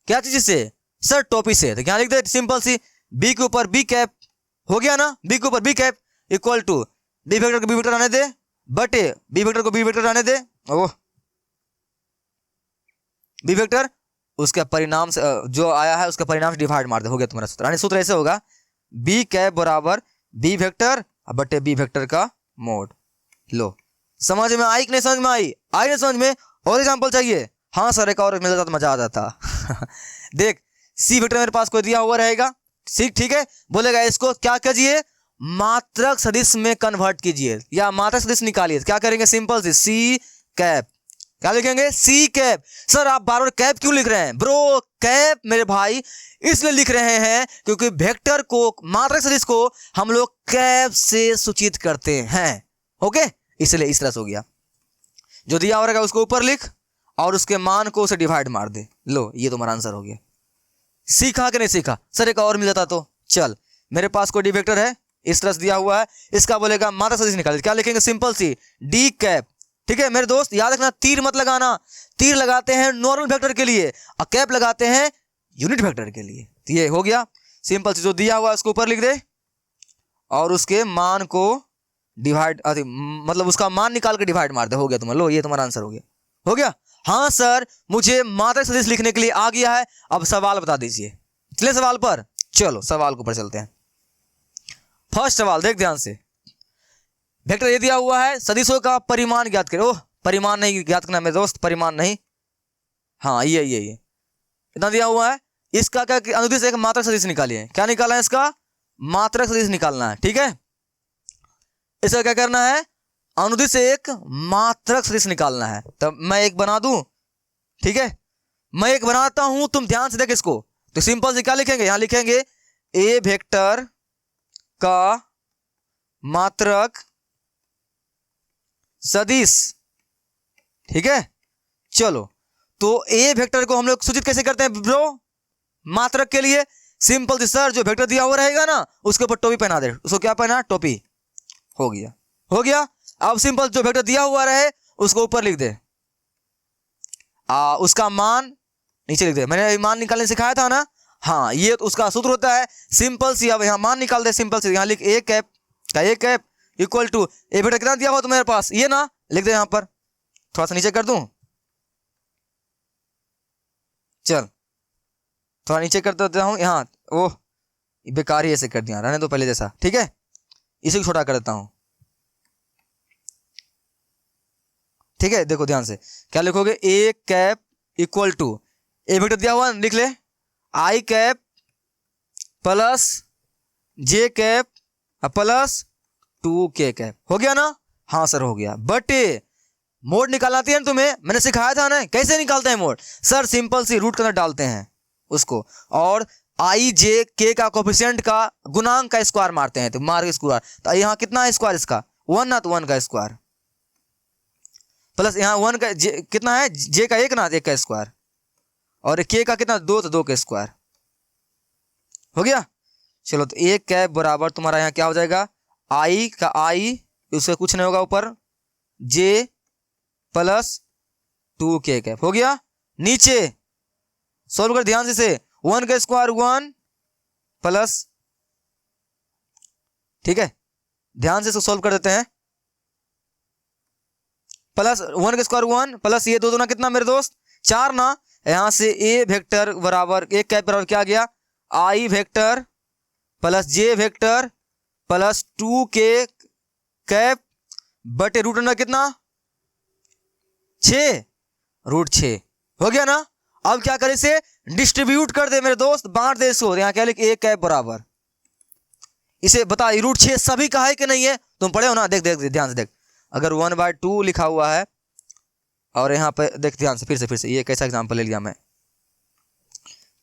S1: क्या चीज से सर, टोपी से। तो क्या लिख दे, सिंपल सी, बी के ऊपर बी कैप, हो गया ना, बी के ऊपर b cap equal to b vector को बी वेक्टर आने दे बटे बी वेक्टर को बी वेक्टर आने दे, ओह बी वेक्टर उसके परिणाम से जो आया है उसका परिणाम से डिवाइड मार दे, हो गया तुम्हारा सूत्र। यानी सूत्र ऐसे होगा, बी कैप बराबर बी वेक्टर बटे बी वेक्टर का मोड। लो समझ में आई कि नहीं, समझ में आई, आई नहीं समझ में, और एग्जांपल चाहिए, हाँ सर एक और मिल जाता तो मजा आ जाता। देख सी वेक्टर मेरे पास कोई दिया हुआ रहेगा, ठीक है, बोलेगा इसको क्या कीजिए, मात्रक सदिश में कन्वर्ट कीजिए या मात्रक सदिश निकालिए। क्या करेंगे, सिंपल सी, सी कैप, क्या लिखेंगे, सी कैप। सर आप बार बार कैप क्यों लिख रहे हैं, ब्रो कैप मेरे भाई इसलिए लिख रहे हैं क्योंकि वेक्टर को, मात्रक सदिश को हम लोग कैप से सूचित करते हैं, ओके, इसलिए इस तरह से हो गया। जो दिया हो रहेगा उसको ऊपर लिख और उसके मान को उसे डिवाइड मार दे। लो ये तुम्हारा आंसर हो गया। सीखा कि नहीं सीखा, सर एक और मिल जाता तो, चल मेरे पास कोई डी वेक्टर है इस तरह से दिया हुआ है, इसका बोलेगा मात्रक सदिश निकालिए, क्या लिखेंगे, सिंपल सी डी कैप। ठीक है मेरे दोस्त, याद रखना तीर मत लगाना, तीर लगाते हैं नॉर्मल वेक्टर के लिए और कैप लगाते हैं यूनिट वेक्टर के लिए। तो ये हो गया सिंपल सी, जो दिया हुआ है उसको ऊपर लिख दे और उसके मान को डिवाइड, मतलब उसका मान निकाल के डिवाइड मार दे, हो गया तुम्हारा। लो ये तुम्हारा आंसर हो गया, हो गया। हाँ सर मुझे मात्रक सदिश लिखने के लिए आ गया है, अब सवाल बता दीजिए। चलिए सवाल पर, चलो सवाल के ऊपर चलते हैं। फर्स्ट सवाल देख ध्यान से, वेक्टर ये दिया हुआ है, सदिशों का परिमाण ज्ञात करो। परिमाण नहीं ज्ञात करना मेरे दोस्त, परिमाण नहीं, हाँ ये इतना दिया हुआ है, इसका क्या अनुदिश एक मात्रक सदिश निकालिए। क्या निकालना है, इसका मात्रक सदिश निकालना है। ठीक है, इसका क्या करना है, अनुदिश एक मात्रक सदिश निकालना है। तब मैं एक बना दूं, ठीक है, मैं एक बनाता हूं, तुम ध्यान से देख इसको। तो सिंपल से क्या लिखेंगे, यहां लिखेंगे ए वेक्टर का मात्रक सदिश। ठीक है, चलो तो ए वेक्टर को हम लोग सूचित कैसे करते हैं ब्रो, मात्रक के लिए सिंपल सर जो वेक्टर दिया हुआ रहेगा ना उसके ऊपर टोपी पहना दे, उसको क्या पहना, टोपी, हो गया, हो गया। अब सिंपल जो वेक्टर दिया हुआ रहे उसको ऊपर लिख दे, उसका मान नीचे लिख दे। मैंने मान निकालने सिखाया था ना, हाँ ये तो उसका सूत्र होता है सिंपल सी। अब यहाँ मान निकाल दे, सिंपल सी, यहाँ लिख ए कैप का A cap equal to A vector कितना दिया हुआ तुम्हारे पास, ये ना, लिख दे यहाँ पर, थोड़ा सा नीचे कर दूं, चल थोड़ा नीचे कर देता हूं यहाँ, ओह बेकार ही ऐसे कर दिया, रहने दो पहले जैसा। ठीक है, इसी को छोटा कर देता हूं। ठीक है, देखो ध्यान से, क्या लिखोगे, A cap equal to A vector दिया हुआ लिख ले, I cap plus J cap plus 2k cap, हो गया ना, हाँ सर हो गया। बट मोड निकालना आती है ना तुम्हें, मैंने सिखाया था ना कैसे निकालते हैं मोड, सर सिंपल सी रूट के अंदर डालते हैं उसको और आई जे के का कोफिशिएंट का गुणांक का स्क्वायर मारते हैं, तो मार के स्क्वायर, तो यहाँ कितना है स्क्वायर इसका 1 ना, तो 1 का स्क्वायर प्लस यहाँ 1 का कितना है, जे का 1 ना, 1 का स्क्वायर और के का कितना 2, तो 2 का स्क्वायर, हो गया। चलो तो ए कैप बराबर तुम्हारा यहाँ क्या हो जाएगा, आई का आई, उससे कुछ नहीं होगा ऊपर, जे प्लस 2k कैप, हो गया। नीचे सोल्व कर ध्यान से, 1 का स्क्वायर 1 प्लस, ठीक है ध्यान से इसको सोल्व कर देते हैं, प्लस 1 का स्क्वायर 1 प्लस ये 2 दूना कितना मेरे दोस्त 4 ना, यहां से ए वेक्टर बराबर ए कैप बराबर क्या आ गया, आई वेक्टर प्लस जे वेक्टर प्लस 2k कैप बटे रूट अंडर कितना 6, रूट 6, हो गया ना। अब क्या करे, इसे डिस्ट्रीब्यूट कर दे मेरे दोस्त, बांट दे इसको, यहां क्या लिख ए कैप बराबर, इसे बता रूट 6 सभी का है कि नहीं है, तुम पढ़े हो ना, देख देख ध्यान से देख, अगर 1/2 लिखा हुआ है और यहाँ पे देख ध्यान से, फिर से ये कैसा एग्जांपल ले लिया मैं,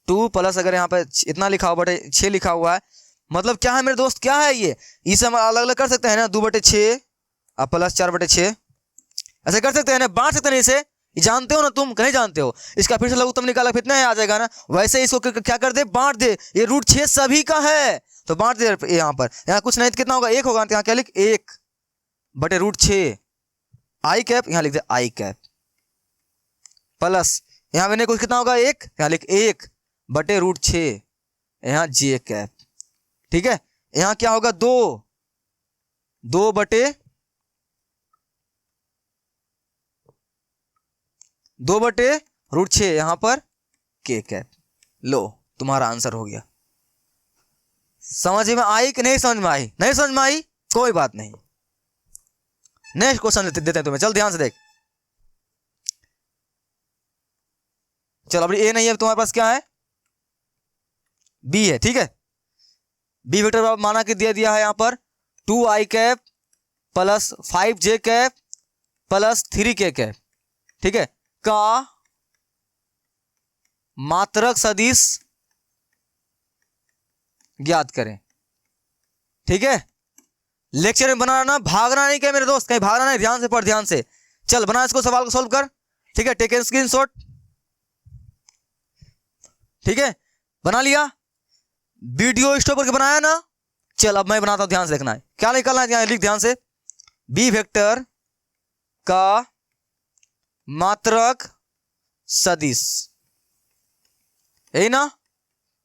S1: 2 प्लस अगर यहाँ पे इतना लिखा हुआ बटे 6 लिखा हुआ है, मतलब क्या है मेरे दोस्त, क्या है ये, इसे हम अलग अलग कर सकते हैं ना, 2/6 और प्लस 4/6 ऐसे कर सकते हैं ना, बांट सकते हैं इसे, जानते हो ना तुम, कहीं जानते हो, इसका फिर से लघुत्तम निकाला कितना है आ जाएगा ना, वैसे इसको क्या कर दे, बांट दे, ये रूट 6 सभी का है तो बांट दे यहाँ पर, यहाँ कुछ नहीं तो कितना होगा 1 होगा, यहाँ क्या लिख 1 बटे रूट 6 आई कैप, यहां लिख दे आई कैप, प्लस यहां मैंने कुछ कितना होगा 1, यहां लिख 1 बटे रूट 6 यहां जे कैप, ठीक है। यहां क्या होगा 2 बटे रूट 6 यहां पर के कैप। लो तुम्हारा आंसर हो गया। समझ में आई कि नहीं समझ में आई? नहीं समझ में आई कोई बात नहीं, नेक्स्ट क्वेश्चन देते हैं तुम्हें। चल ध्यान से देख, चल अब ए नहीं है तुम्हारे पास, क्या है बी है, ठीक है। बी वेक्टर माना कि दिया है यहां पर 2i cap plus 5j cap plus 3k cap, ठीक है, का मात्रक सदिश ज्ञात करें, ठीक है। लेक्चर में बनाना, भागना नहीं क्या मेरे दोस्त, कहीं भागना नहीं, ध्यान से पढ़, ध्यान से चल बना इसको, सवाल को सॉल्व कर, ठीक है। टेक ए स्क्रीनशॉट, ठीक है, बना लिया, वीडियो स्टॉप करके बनाया ना। चल अब मैं बनाता हूं, ध्यान से देखना है क्या निकालना है, ध्यान लिख ध्यान से, बी वेक्टर का मात्रक सदिश, यही ना।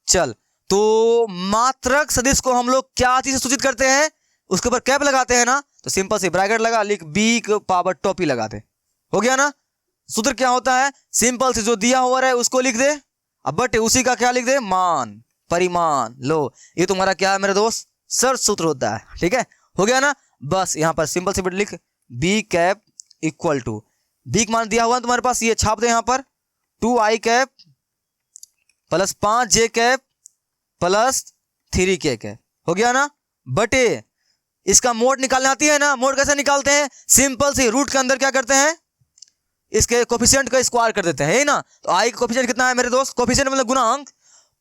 S1: चल तो मात्रक सदिश को हम लोग क्या चीज से सूचित करते हैं, उसके ऊपर कैप लगाते हैं ना, तो सिंपल से ब्रैकेट लगा, लिख बी के पावर टॉपी लगाते, हो गया ना। सूत्र क्या होता है, सिंपल से जो दिया हुआ है उसको लिख दे, अब बट उसी का क्या लिख दे, मान, परिमाण। लो ये तुम्हारा क्या है मेरे दोस्त, सर्च सूत्र होता है, ठीक है, हो गया ना। बस यहां पर सिंपल से लिख b cap equal to, b का मान दिया हुआ है तुम्हारे पास, ये छाप दे यहां पर 2i cap plus 5j cap plus 3k cap, हो गया ना। बटे इसका मोड निकालने आती है ना, मोड कैसे निकालते हैं, सिंपल से रूट के अंदर क्या करते हैं, इसके कोफिशिएंट का स्क्वायर कर देते हैं, है ना। तो आई का कोफिशिएंट कितना है मेरे दोस्त, कोफिशिएंट मतलब गुणांक,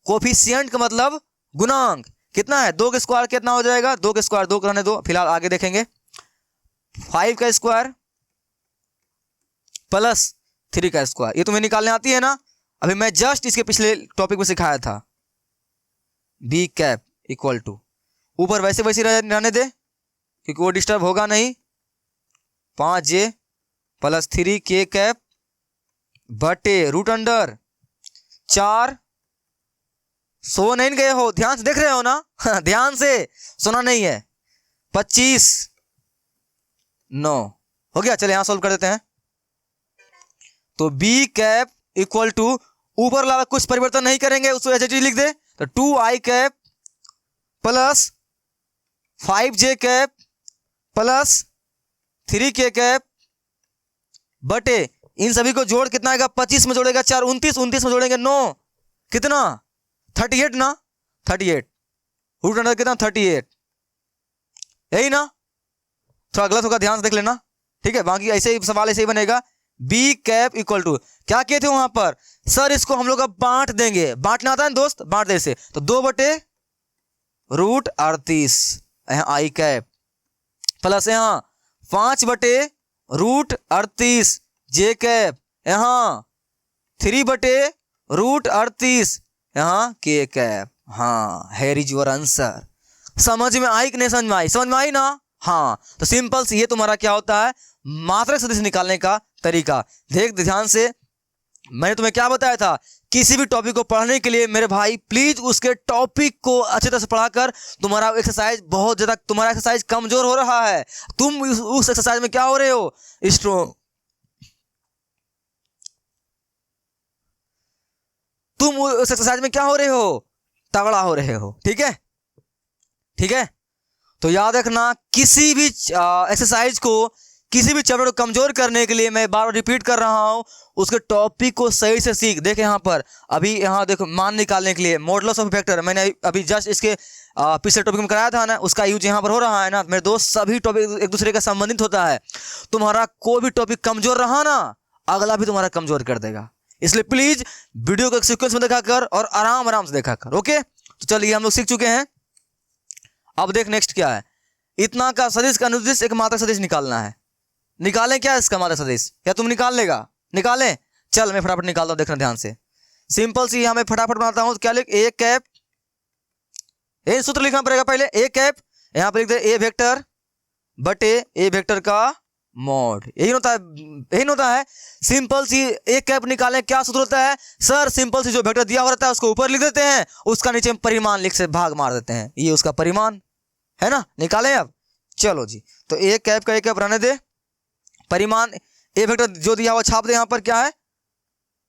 S1: कोफिशिएंट का मतलब गुणांक कितना है, 2 का स्क्वायर कितना हो जाएगा, 2 का स्क्वायर 2 करने दो, फिलहाल आगे देखेंगे, 5 का स्क्वायर प्लस 3 का स्क्वायर, ये तुम्हें निकालने आती है ना। अभी मैं जस्ट इसके पिछले टॉपिक में सिखाया था, बी कैप इक्वल टू, ऊपर वैसे वैसे रहने दे क्योंकि वो डिस्टर्ब होगा नहीं, 5j प्लस 3k कैप बटे रूट अंडर 4, सो नहीं गए हो, ध्यान से देख रहे हो ना ध्यान से सुना नहीं है, 25 9, हो गया। चले यहां सॉल्व कर देते हैं, तो बी कैप इक्वल टू, ऊपर वाला कुछ परिवर्तन नहीं करेंगे, उसको एच लिख दे, तो 2i cap plus 5j cap plus 3k cap बटे इन सभी को जोड़ कितना आएगा, 25 में जोड़ेगा 4 29, 29 में जोड़ेंगे 9, कितना 38 ना, 38 रूट अंडर कितना 38, यही ना। थोड़ा गलत होगा, ध्यान से देख लेना, ठीक है। बाकी ऐसे ही सवाल ऐसे ही बनेगा, बी कैप इक्वल टू, क्या किए थे वहां पर, सर इसको हम लोग अब बांट देंगे, बांटना आता है दोस्त, बांट दे से, तो 2 बटे रूट 38 यहां आई कैप प्लस यहां 5 बटे रूट 38 जे कैप, यहां 3 बटे रूट 38 यहां के कैप। हाँ, हेयर इज योर आंसर। समझ में आई कि नहीं समझ में आई, समझ में आई ना। हाँ, तो सिंपल से ये तुम्हारा क्या होता है, मात्रक सदिश निकालने का तरीका। देख ध्यान से, मैंने तुम्हें क्या बताया था, किसी भी टॉपिक को पढ़ने के लिए मेरे भाई प्लीज उसके टॉपिक को अच्छी तरह से पढ़ाकर, तुम्हारा एक्सरसाइज बहुत ज्यादा, तुम्हारा एक्सरसाइज कमजोर हो रहा है, तुम उस एक्सरसाइज में क्या हो रहे हो, स्ट्रॉन्ग, तुम उस एक्सरसाइज में क्या हो रहे हो, तगड़ा हो रहे हो, ठीक है, ठीक है। तो याद रखना, किसी भी एक्सरसाइज को, किसी भी चैप्टर को कमजोर करने के लिए मैं बार बार रिपीट कर रहा हूं, उसके टॉपिक को सही से सीख। देखे यहाँ पर, अभी यहाँ देखो मान निकालने के लिए मॉडुलस ऑफ फैक्टर, मैंने अभी जस्ट इसके पिछले टॉपिक में कराया था ना, उसका यूज यहाँ पर हो रहा है ना मेरे दोस्त। सभी टॉपिक एक दूसरे का संबंधित होता है, तुम्हारा कोई भी टॉपिक कमजोर रहा ना, अगला भी तुम्हारा कमजोर कर देगा। इसलिए प्लीज वीडियो को एक सीक्वेंस में देखा कर और आराम आराम से देखा कर, ओके। तो चलिए हम लोग सीख चुके हैं, अब देख नेक्स्ट क्या है, इतना का सदिश का अनुदिश एक मात्रक सदिश निकालना है। निकालें क्या इसका मात्रक सदिश, या तुम निकाल लेगा, निकालें। चल मैं फटाफट निकालता हूं, देखना ध्यान से, सिंपल सी यहां मैं फटाफट बनाता हूं। क्या लिख, ए कैप, ये सूत्र लिखना पड़ेगा पहले, ए कैप, यहां पर लिख दे ए वेक्टर बटे ए वेक्टर का मॉड। यही होता है। सिंपल सी एक कैप निकालें, क्या सूत्र होता है सर? सिंपल सी जो वेक्टर दिया हुआ रहता है उसको ऊपर लिख देते हैं, उसका नीचे में परिमाण लिख से भाग मार देते हैं, ये उसका परिमाण है ना। निकालें अब, चलो जी। तो एक कैप का एक कैप रहने दे, परिमाण ए वेक्टर जो दिया हुआ छाप दे। यहाँ पर क्या है?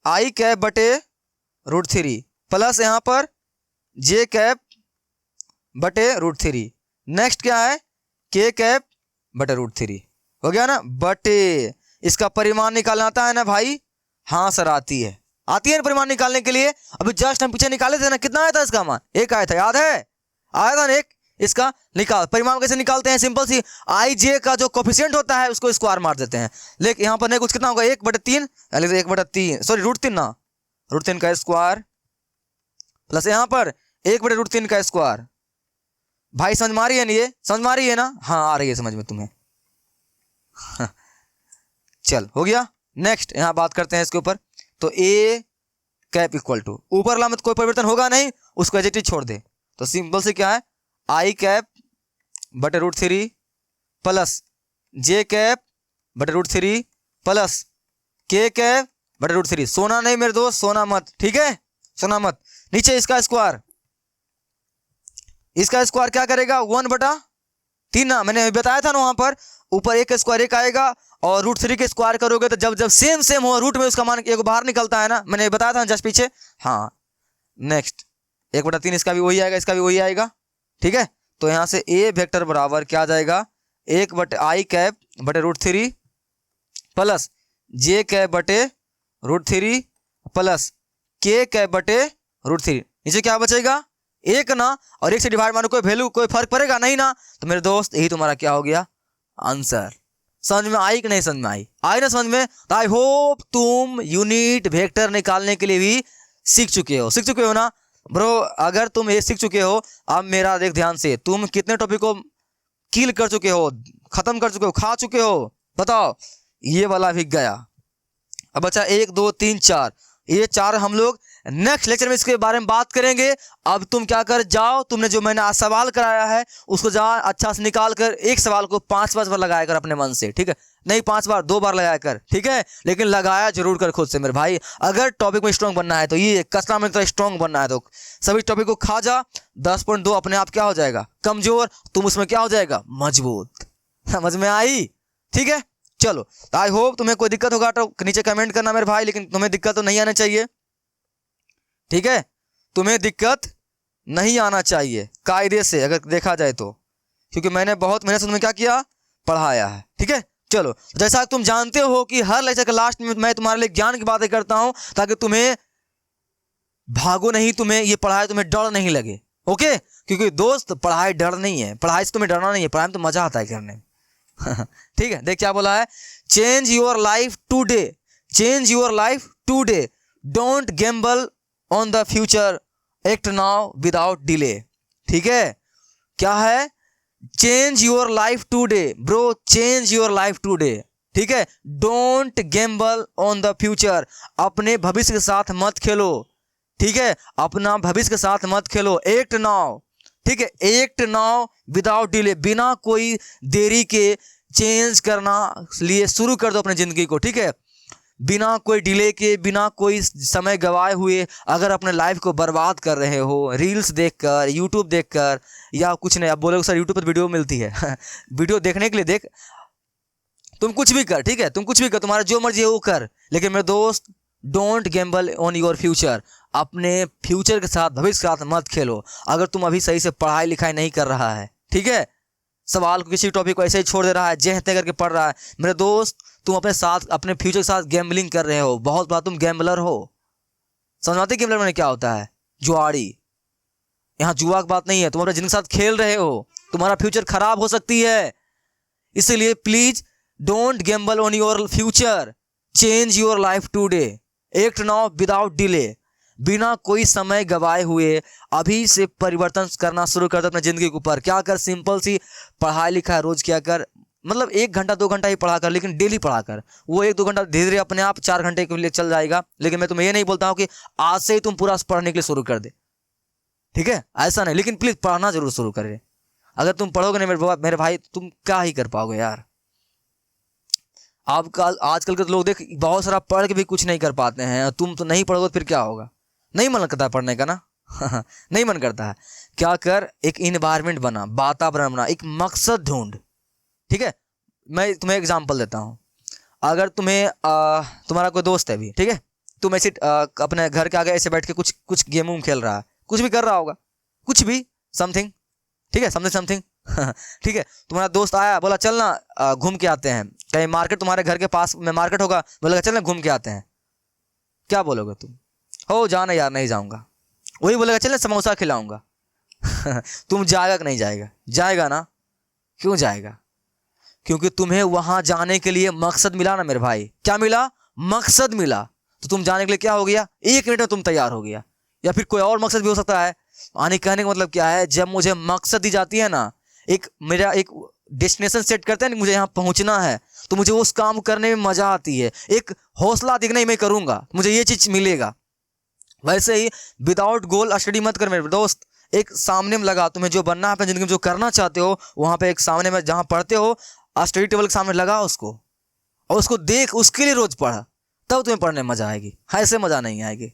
S1: आई कैप बटे √3 प्लस यहाँ पर जे कैप बटे √3। नेक्स्ट क्या है? के कैप बटे √3। हो गया ना। बटे इसका परिमाण निकालना आता है ना भाई? हाँ सर आती है ना परिमाण निकालने के लिए। अभी जस्ट हम पीछे निकाले थे ना, कितना आया था इसका मान? 1 आया था, याद है? आया था ना 1। इसका निकाल परिमाण कैसे निकालते हैं? सिंपल सी आई जे का जो कोफिशिएंट होता है उसको स्क्वायर मार देते हैं। लेकिन यहाँ पर नहीं, कुछ कितना होगा? 1/3, 1/3 सॉरी √3 ना, √3 का स्क्वायर प्लस यहाँ पर 1/√3 का स्क्वायर। भाई समझ में आ रही है ना? ये समझ में आ रही है ना? हाँ आ रही है समझ में तुम्हें। चल हो गया। नेक्स्ट यहाँ बात करते हैं इसके ऊपर। तो ए कैप इक्वल टू, ऊपर वाला में कोई परिवर्तन होगा नहीं, उसको एज इट इज छोड़ दे। तो सिंपल से क्या है? आई कैप बटे √3 प्लस जे कैप बटे √3 प्लस के कैप बटे √3। सोना नहीं मेरे दोस्त, सोना मत, ठीक है? सोना मत। नीचे इसका स्क्वायर, इसका स्क्वायर क्या करेगा? 1/3 ना, मैंने बताया था ना वहां पर। ऊपर 1 का स्क्वायर 1 आएगा और √3 के स्क्वायर करोगे तो जब सेम हो रूट में उसका मान एक बाहर निकलता है ना, मैंने बताया था जस्ट पीछे। हाँ नेक्स्ट 1/3 इसका भी वही आएगा, इसका भी वही आएगा, ठीक है? तो यहां से ए वेक्टर बराबर क्या आ जाएगा? 1/आई कैप बटे √3 प्लस जे कैप बटे √3 प्लस के कैप बटे √3। नीचे क्या बचेगा? 1 ना, और 1 से डिवाइड मानो कोई वैल्यू कोई फर्क पड़ेगा नहीं ना। तो मेरे दोस्त यही तुम्हारा क्या हो गया? आंसर। समझ में आई कि नहीं समझ में आई? आई ना समझ में? तो आई होप तुम यूनिट वेक्टर निकालने के लिए भी सीख चुके हो ना ब्रो। अगर तुम ये सीख चुके हो, अब मेरा देख ध्यान से, तुम कितने टॉपिक को किल कर चुके हो, खत्म कर चुके हो, खा चुके हो? बताओ। ये वाला भी गया। अब बचा 1 2 3 4, ये 4 हम लोग नेक्स्ट लेक्चर में इसके बारे में बात करेंगे। अब तुम क्या कर जाओ, तुमने जो मैंने आज सवाल कराया है उसको जा अच्छा से निकाल कर एक सवाल को 5 बार लगाया कर अपने मन से, ठीक है? नहीं 5 बार, 2 बार लगाया कर, ठीक है? लेकिन लगाया जरूर कर खुद से मेरे भाई। अगर टॉपिक में स्ट्रॉन्ग बनना है तो ये कसना में तो स्ट्रॉन्ग बनना है तो सभी टॉपिक को खा जा। 10.2 अपने आप क्या हो जाएगा? कमजोर। तुम उसमें क्या हो जाएगा? मजबूत। समझ में आई? ठीक है चलो। आई होप तुम्हें कोई दिक्कत होगा तो नीचे कमेंट करना मेरे भाई, लेकिन तुम्हें दिक्कत तो नहीं आना चाहिए, ठीक है? तुम्हें दिक्कत नहीं आना चाहिए कायदे से अगर देखा जाए तो, क्योंकि मैंने बहुत मेहनत से तुम्हें क्या किया? पढ़ाया है, ठीक है? चलो जैसा तुम जानते हो कि हर लेक्चर के लास्ट में मैं तुम्हारे लिए ज्ञान की बातें करता हूं ताकि तुम्हें भागो नहीं, तुम्हें ये पढ़ाई तुम्हें डर नहीं लगे, ओके? क्योंकि दोस्त पढ़ाई डर नहीं है, पढ़ाई से तुम्हें डरना नहीं है, पढ़ाई में तो मजा आता है करने में। ठीक है? देख क्या बोला है? Change your life today, change your life today, don't Gamble on the future, act now without delay. ठीक है? क्या है? Change your life today bro, change your life today, ठीक है? Don't Gamble on the future, अपने भविष्य के साथ मत खेलो, ठीक है? अपना भविष्य के साथ मत खेलो, एक्ट नाउ, ठीक है? एक्ट नाउ विदाउट डिले, बिना कोई देरी के चेंज करना लिए शुरू कर दो अपनी जिंदगी को, ठीक है? बिना कोई डिले के, बिना कोई समय गवाए हुए अगर अपने लाइफ को बर्बाद कर रहे हो रील्स देखकर, यूट्यूब देखकर या कुछ नहीं, अब बोलोगे सर यूट्यूब पर वीडियो मिलती है वीडियो देखने के लिए देख, तुम कुछ भी कर, ठीक है? तुम कुछ भी कर, तुम्हारा जो मर्जी है वो कर, लेकिन मेरे दोस्त don't Gamble on your future, अपने फ्यूचर के साथ, भविष्य के साथ मत खेलो अगर तुम अभी सही से पढ़ाई लिखाई नहीं कर रहा है, ठीक है? सवाल को, किसी टॉपिक को ऐसे ही छोड़ दे रहा है, जहते करके पढ़ रहा है, मेरे दोस्त तुम अपने साथ, अपने फ्यूचर के साथ गैम्बलिंग कर रहे हो, बहुत बड़ा तुम गैम्बलर हो। समझाते गैम्बलर मैंने क्या होता है? जुआड़ी। यहाँ जुआ की बात नहीं है, तुम अपने जिनके साथ खेल रहे हो, तुम्हारा फ्यूचर खराब हो सकती है, इसलिए please don't Gamble on your future, change your life today, act now without delay, बिना कोई समय गवाए हुए अभी से परिवर्तन करना शुरू कर दो अपनी जिंदगी के ऊपर। क्या कर? सिंपल सी पढ़ाई लिखाई रोज किया कर, मतलब 1 घंटा 2 घंटा ही पढ़ा कर, लेकिन डेली पढ़ा कर। वो 1 2 घंटा धीरे धीरे अपने आप 4 घंटे के लिए चल जाएगा, लेकिन मैं तुम्हें ये नहीं बोलता हूँ कि आज से ही तुम पूरा पढ़ने के लिए शुरू कर दे, ठीक है? ऐसा नहीं, लेकिन प्लीज पढ़ना जरूर शुरू करें। अगर तुम पढ़ोगे नहीं मेरे भाई, तुम क्या ही कर पाओगे यार। आजकल के लोग देख, बहुत सारा पढ़ के भी कुछ नहीं कर पाते हैं। तुम तो नहीं पढ़ोगे तो फिर क्या होगा? नहीं मन करता है पढ़ने का ना नहीं मन करता है। क्या कर, एक इन्वायरमेंट बना, वातावरण बना, एक मकसद ढूंढ। ठीक है, मैं तुम्हें एग्जांपल देता हूँ। अगर तुम्हारा कोई दोस्त है भी, ठीक है, तुम ऐसे अपने घर के आगे ऐसे बैठ के कुछ गेम वूम खेल रहा है, कुछ भी कर रहा होगा, कुछ भी समथिंग, ठीक है, समथिंग ठीक है, तुम्हारा दोस्त आया, बोला चल ना घूम के आते हैं कहीं मार्केट, तुम्हारे घर के पास में मार्केट होगा, बोलेगा चल ना घूम के आते हैं। क्या बोलोगे तुम? हो जाना यार, नहीं जाऊंगा। वही बोलेगा चल ना समोसा खिलाऊंगा तुम जाएगा कि नहीं जाएगा? जाएगा ना। क्यों जाएगा? क्योंकि तुम्हें वहां जाने के लिए मकसद मिला ना मेरे भाई। क्या मिला? मकसद मिला। तो तुम जाने के लिए क्या हो गया, 1 मिनट में तुम तैयार हो गया। या फिर कोई और मकसद भी हो सकता है। आने कहने का मतलब क्या है, जब मुझे मकसद दी जाती है ना, मेरा एक डेस्टिनेशन सेट करते हैं, मुझे यहाँ पहुंचना है, तो मुझे उस काम करने में मजा आती है, एक हौसला आती है कि नहीं मैं करूंगा, मुझे ये चीज मिलेगा। वैसे ही विदाउट गोल स्टडी मत कर मेरे दोस्त। एक सामने में लगा, तुम्हें जो बनना है अपनी जिंदगी में, जो करना चाहते हो, वहां पे एक सामने में जहां पढ़ते हो, स्टडी टेबल के सामने लगा उसको, और उसको देख, उसके लिए रोज पढ़ा, तब तुम्हें पढ़ने में मजा आएगी। ऐसे मजा नहीं आएगी।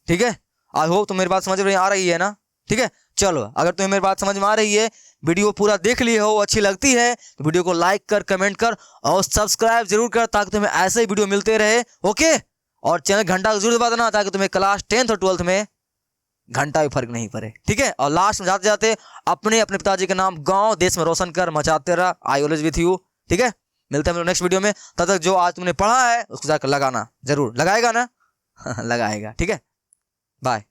S1: ठीक है, आई होप तुम मेरी बात समझ में आ रही है ना। ठीक है, चलो, अगर तुम्हें मेरी बात समझ में आ रही है, वीडियो पूरा देख लिए हो, अच्छी लगती है तो वीडियो को लाइक कर, कमेंट कर और सब्सक्राइब जरूर कर, ताकि तुम्हें ऐसे ही वीडियो मिलते रहे। ओके, और चैनल घंटा जरूर दबा देना, ताकि तुम्हें क्लास 10th और 12th में घंटा भी फर्क नहीं पड़े। ठीक है, और लास्ट में जाते जाते अपने पिताजी के नाम, गांव, देश में रोशन कर, मचाते रहा। I always with you. ठीक है, मिलते हैं नेक्स्ट वीडियो में। तब तक जो आज तुमने पढ़ा है उसको जाकर लगाना, जरूर लगाएगा ना लगाएगा। ठीक है, बाय।